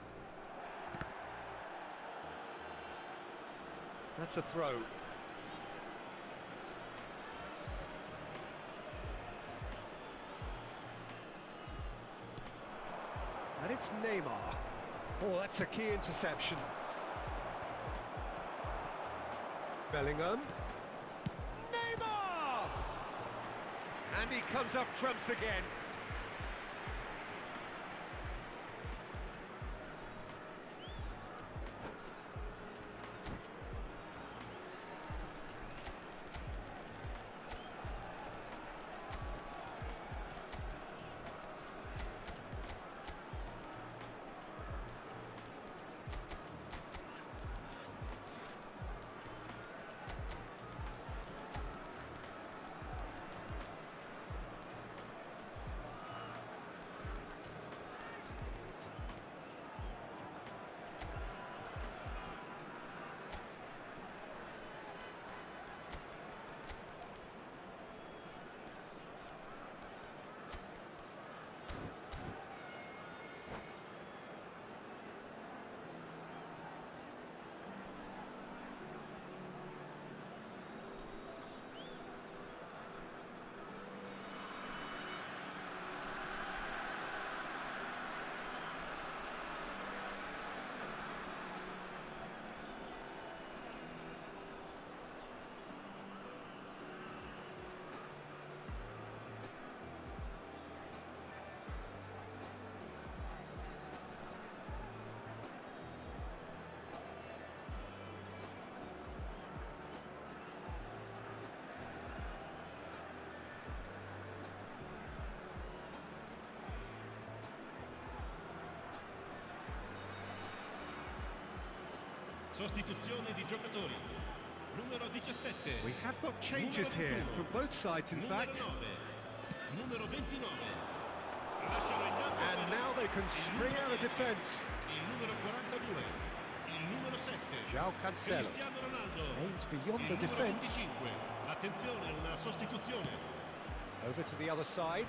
That's a throw. And it's Neymar. Oh, that's a key interception. Bellingham. Neymar! And he comes up trumps again. Sostituzione di giocatori. Numero 17. We have got changes here from both sides, in Numero fact. 9. Numero 29. Lasciano il campo And per now they can il spring numero out of 10, defence. Il numero 42. Il numero 7. João Cancelo Cristiano Ronaldo. aimed beyond Il the numero defence. 25. Attenzione, una sostituzione. Over to the other side.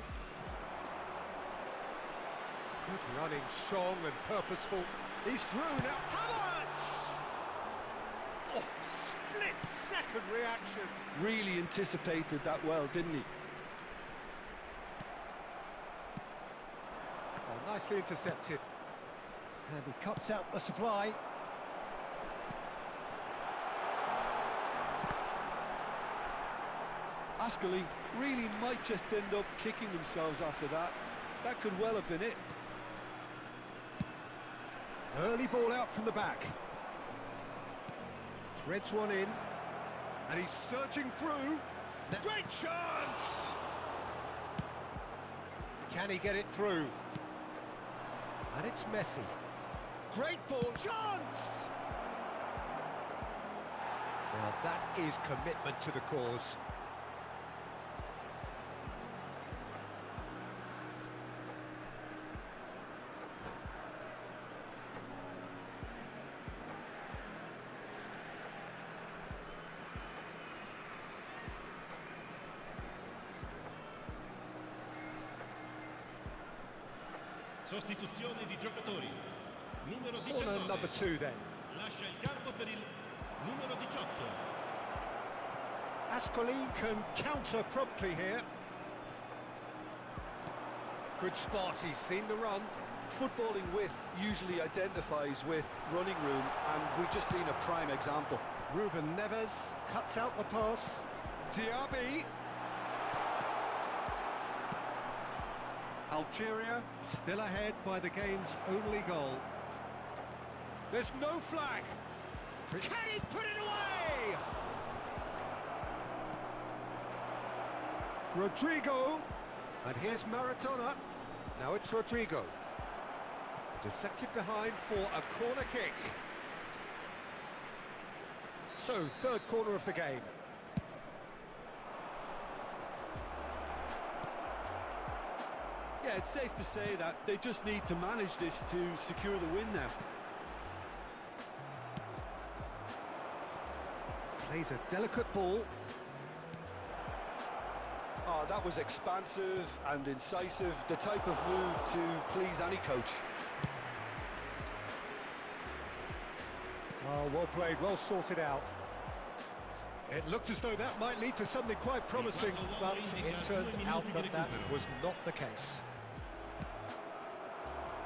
Good running, strong and purposeful. He's through now. Havertz! Oh, split-second reaction. Really anticipated that well, didn't he? Oh, nicely intercepted. And he cuts out the supply. Ascoli really might just end up kicking themselves after that. That could well have been it. Early ball out from the back. Threads one in. And he's surging through. Great chance! Can he get it through? And it's Messi. Great ball. Chance! Now that is commitment to the cause. Sostituzione di giocatori. Numero 19. Corner number 2 then. Lascia il campo per il numero 18. Ascoli can counter promptly here. Good spot, he's seen the run. Footballing width usually identifies with running room, and we've just seen a prime example. Ruben Neves cuts out the pass. Diaby. Algeria still ahead by the game's only goal. There's no flag. Can he put it away? Rodrigo. And here's Maradona. Now it's Rodrigo. Deflected behind for a corner kick. So, third corner of the game. Yeah, it's safe to say that they just need to manage this to secure the win now. Plays a delicate ball. Oh, that was expansive and incisive, the type of move to please any coach. Oh, well played, well sorted out. It looked as though that might lead to something quite promising, but it turned out that that was not the case.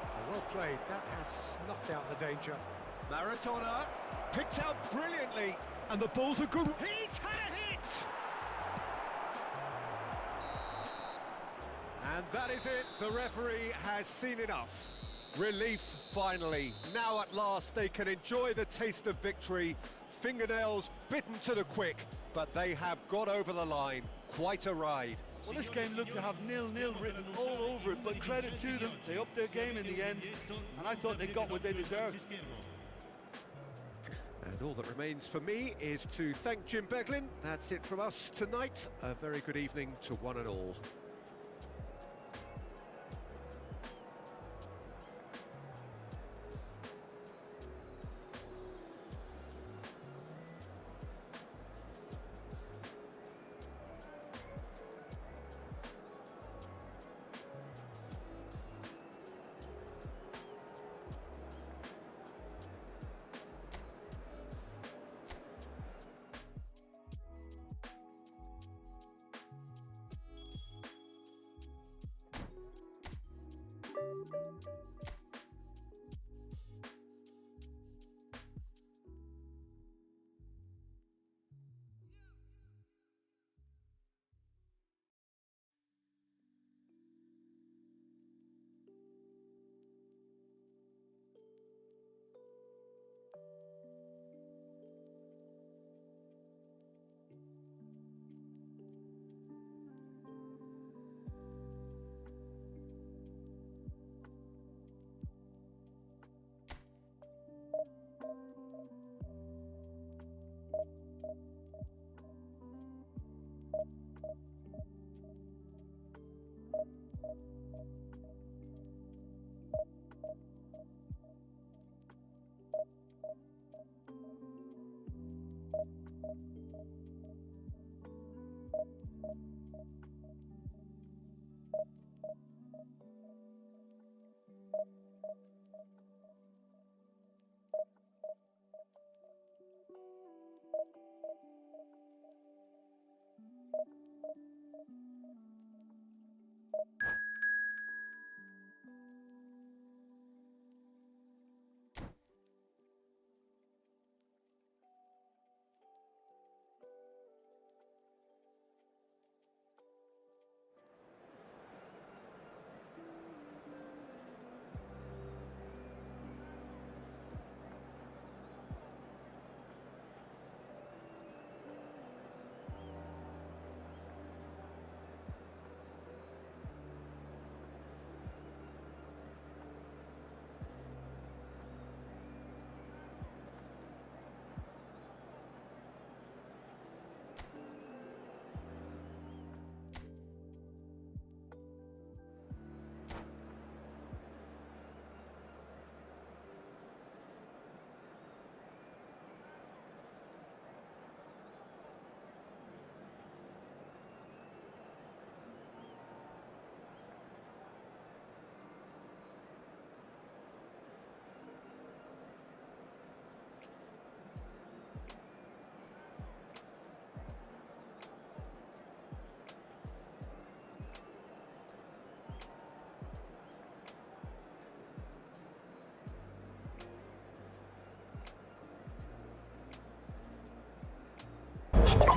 Oh, well played, that has snuffed out the danger. Maradona picked out brilliantly, and the ball's a good one. He's had a hit! And that is it, the referee has seen enough. Relief finally. Now at last they can enjoy the taste of victory. Fingernails bitten to the quick, but they have got over the line. Quite a ride. Well, this game looked to have 0-0 written all over it, but credit to them. They upped their game in the end, and I thought they got what they deserved. And all that remains for me is to thank Jim Beglin. That's it from us tonight. A very good evening to one and all.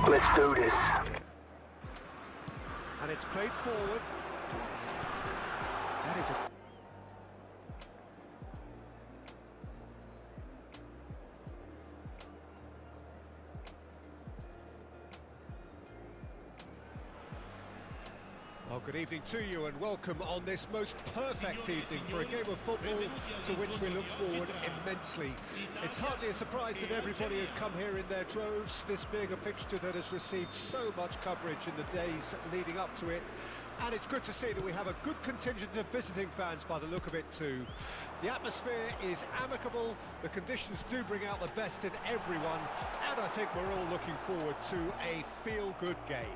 Let's do this. And it's played forward. That is a... Well, good evening to you and welcome on this most perfect evening for a game of football to which we look forward immensely. It's hardly a surprise that everybody has come here in their droves, this being a fixture that has received so much coverage in the days leading up to it. And it's good to see that we have a good contingent of visiting fans by the look of it too. The atmosphere is amicable, the conditions do bring out the best in everyone, and I think we're all looking forward to a feel-good game.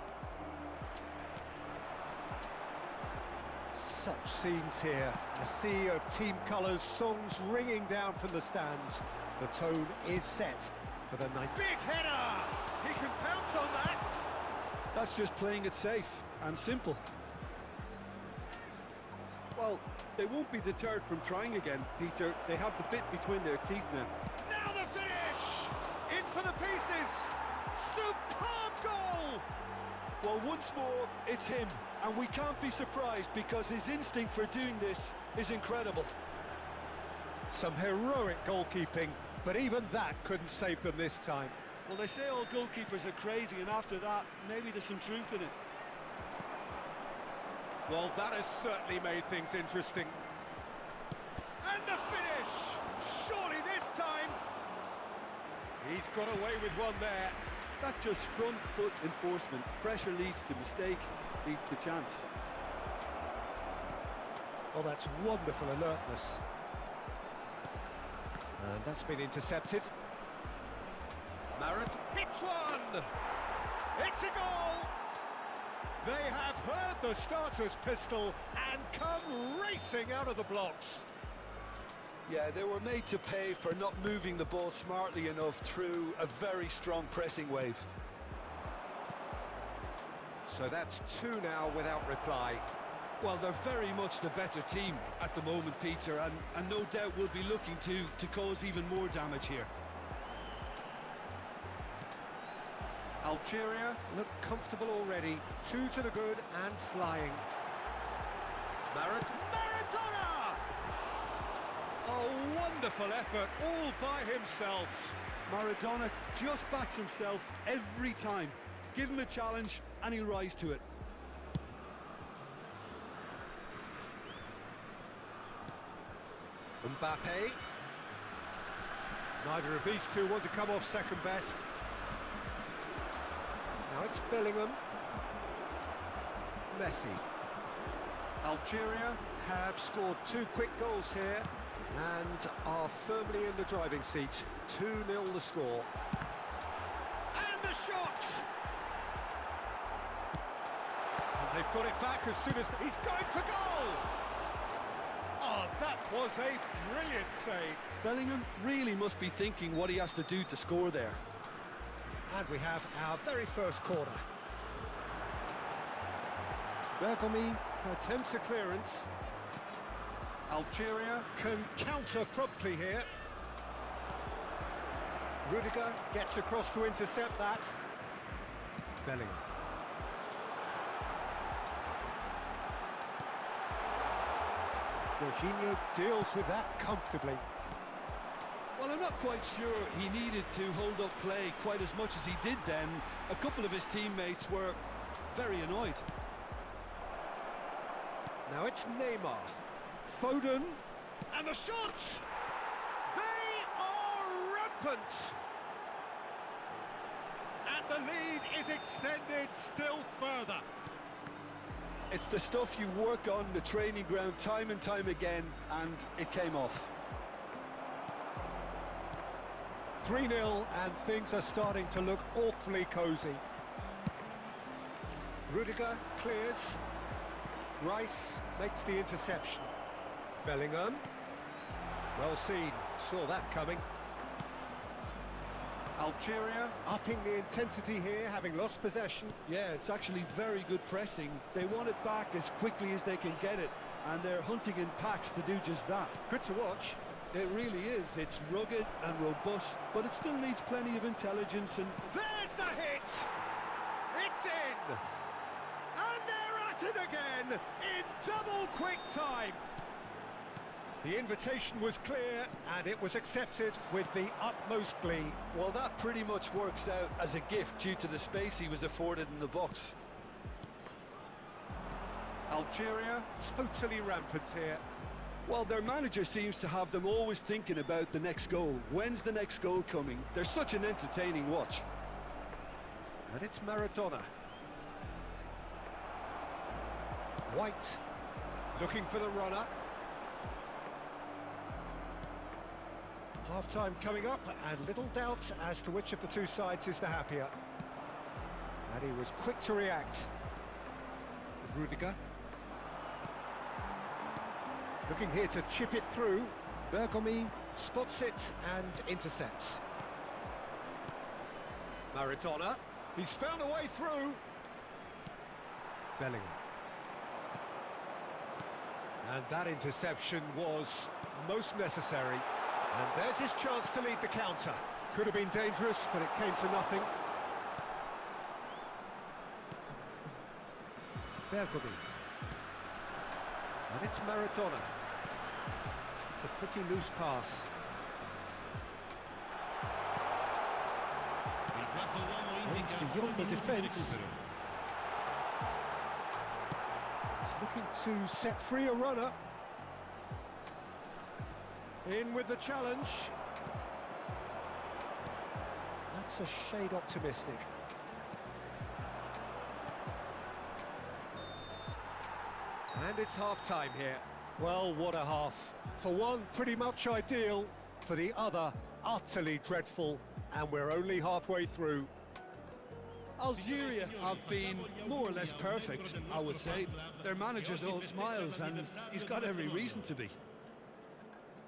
Such scenes here, a sea of team colours, songs ringing down from the stands. The tone is set for the night. Big header! He can pounce on that! That's just playing it safe and simple. Well, they won't be deterred from trying again, Peter. They have the bit between their teeth now. Now the finish! In for the pieces! Superb goal! Well, once more, it's him. And we can't be surprised because his instinct for doing this is incredible. Some heroic goalkeeping, but even that couldn't save them this time. Well, they say all goalkeepers are crazy, and after that, maybe there's some truth in it. Well, that has certainly made things interesting. And the finish! Surely this time! He's got away with one there. That's just front foot enforcement. Pressure leads to mistake, leads to chance. Well, that's wonderful alertness. And that's been intercepted. Marat hits one! It's a goal! They have heard the starter's pistol and come racing out of the blocks. Yeah, they were made to pay for not moving the ball smartly enough through a very strong pressing wave. So that's two now without reply. Well, they're very much the better team at the moment, Peter, and no doubt will be looking to cause even more damage here. Algeria look comfortable already. Two to the good and flying. Maradona! A wonderful effort all by himself. Maradona just backs himself every time. Give him a challenge and he'll rise to it. Mbappe. Neither of these two want to come off second best. Now it's Bellingham. Messi. Algeria have scored two quick goals here and are firmly in the driving seat. 2-0 the score. And the shot! And they've got it back as soon as he's going for goal! Oh, that was a brilliant save. Bellingham really must be thinking what he has to do to score there. And we have our very first corner. Bergomi attempts a clearance. Algeria can counter promptly here. Rudiger gets across to intercept that. Bellingham. Jorginho deals with that comfortably. Well, I'm not quite sure he needed to hold up play quite as much as he did then. A couple of his teammates were very annoyed. Now it's Neymar. Foden. And the shot! They are rampant! And the lead is extended still further. It's the stuff you work on the training ground time and time again, and it came off. 3-0 and things are starting to look awfully cosy. Rudiger clears. Rice makes the interception. Bellingham. Well seen, saw that coming. Algeria upping the intensity here, having lost possession. Yeah, it's actually very good pressing. They want it back as quickly as they can get it, and they're hunting in packs to do just that. Good to watch. It really is. It's rugged and robust, but it still needs plenty of intelligence and... There's the hit! And they're at it again in double quick time. The invitation was clear and it was accepted with the utmost glee. Well, that pretty much works out as a gift due to the space he was afforded in the box. Algeria totally rampant here. Well, their manager seems to have them always thinking about the next goal. When's the next goal coming? They're such an entertaining watch. And it's Maradona. White looking for the runner. Half-time coming up, and little doubt as to which of the two sides is the happier. And he was quick to react. Rudiger. Looking here to chip it through. Bergomi spots it and intercepts. Maradona. He's found a way through. Bellingham. And that interception was most necessary. And there's his chance to lead the counter. Could have been dangerous, but it came to nothing. Bergomi. And it's Maradona. It's a pretty loose pass. Going beyond the defence. He's looking to set free a runner. In with the challenge. That's a shade optimistic. And it's half-time here. Well, what a half. For one, pretty much ideal. For the other, utterly dreadful. And we're only halfway through. Algeria have been more or less perfect, I would say. Their manager's all smiles, and he's got every reason to be.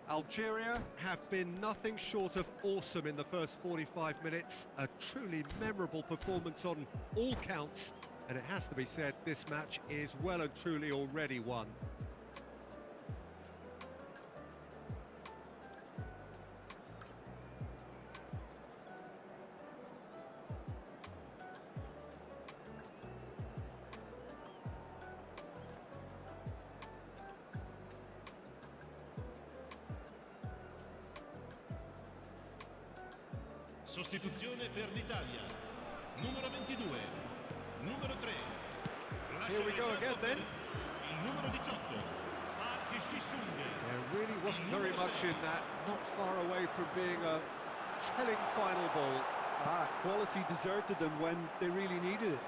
Algeria have been nothing short of awesome in the first 45 minutes. A truly memorable performance on all counts. And it has to be said, this match is well and truly already won. Sostituzione per l'Italia. Numero 22. Numero 3. Here we go again then. Il numero 18. There really wasn't very much in that. Not far away from being a telling final ball. Quality deserted them when they really needed it.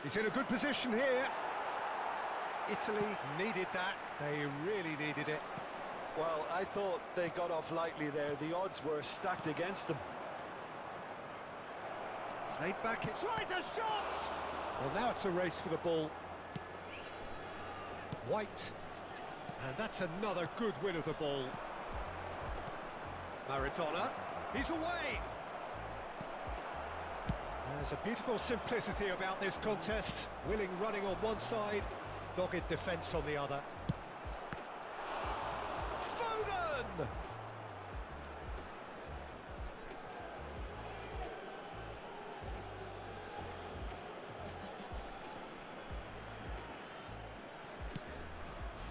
He's in a good position here. Italy needed that. They really needed it. Well, I thought they got off lightly there. The odds were stacked against them. Laid back, it tries a shot! Well, now it's a race for the ball. White. And that's another good win of the ball. Maradona. He's away! There's a beautiful simplicity about this contest. Willing running on one side, dogged defence on the other.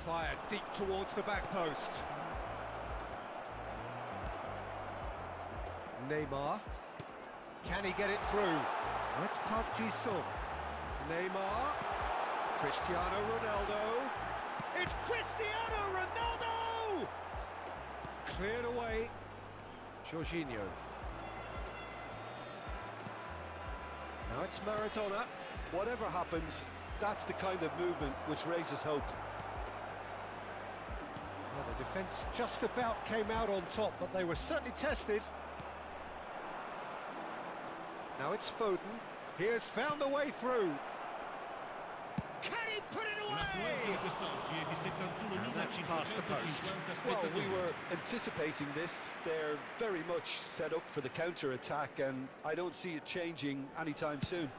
Fired deep towards the back post. Neymar. Can he get it through? It's Park Ji-sung. Neymar. Cristiano Ronaldo. It's Cristiano Ronaldo! Cleared away. Jorginho. Now it's Maradona. Whatever happens, that's the kind of movement which raises hope. Well, the defence just about came out on top, but they were certainly tested. Now it's Foden. He has found a way through. Can he put it away? And that's past the post. Well, we were anticipating this. They're very much set up for the counter-attack, and I don't see it changing anytime soon.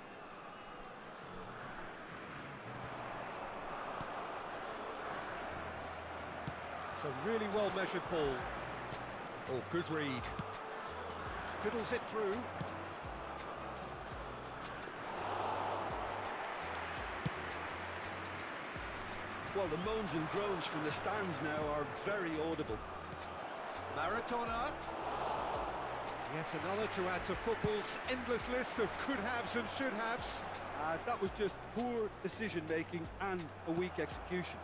It's a really well-measured ball. Oh, good read. Fiddles it through. Well, the moans and groans from the stands now are very audible. Maradona. Yet another to add to football's endless list of could-haves and should-haves. That was just poor decision-making and a weak execution.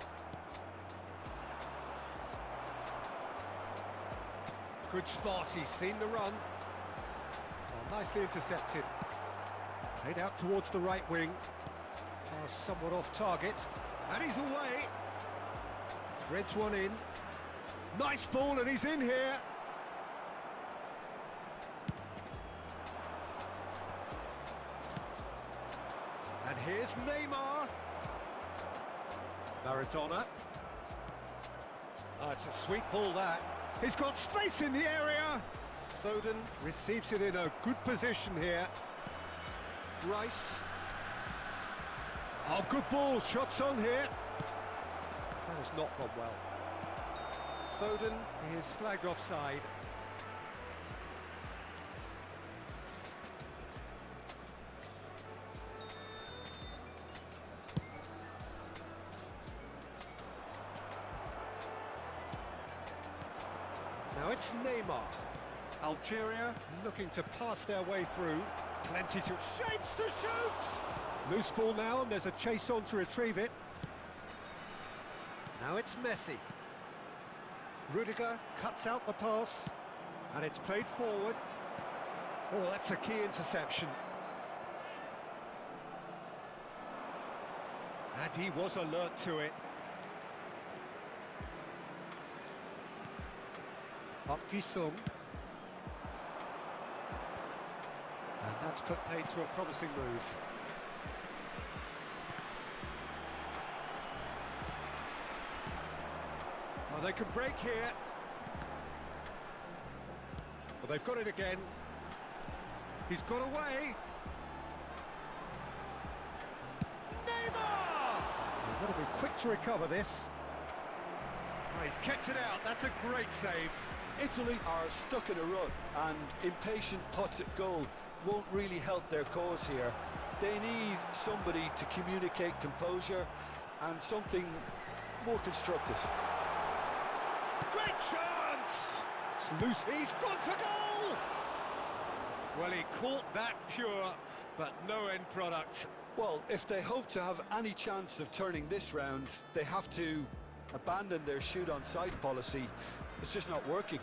Good spot, he's seen the run. Oh, nicely intercepted. Played out towards the right wing. Pass somewhat off target. And he's away. Threads one in. Nice ball, and he's in here. And here's Neymar. Maradona. Oh, it's a sweet ball, that. He's got space in the area. Foden receives it in a good position here. Rice. Oh, good ball. Shots on here. That has not gone well. Foden is flagged offside. Now it's Neymar. Algeria looking to pass their way through. Plenty to shapes to shoot. Loose ball now, and there's a chase on to retrieve it. Now it's Messi. Rudiger cuts out the pass, and it's played forward. Oh, that's a key interception. And he was alert to it. Up Ji-sung. And that's put paid to a promising move. Well, they can break here. Well, they've got it again. He's got away. Neymar! They've got to be quick to recover this. Oh, he's kept it out. That's a great save. Italy are stuck in a rut, and impatient putts at goal won't really help their cause here. They need somebody to communicate composure and something more constructive. Great chance! It's loose. He's gone for goal! Well, he caught that pure, but no end product. Well, if they hope to have any chance of turning this round, they have to abandon their shoot on sight policy. It's just not working.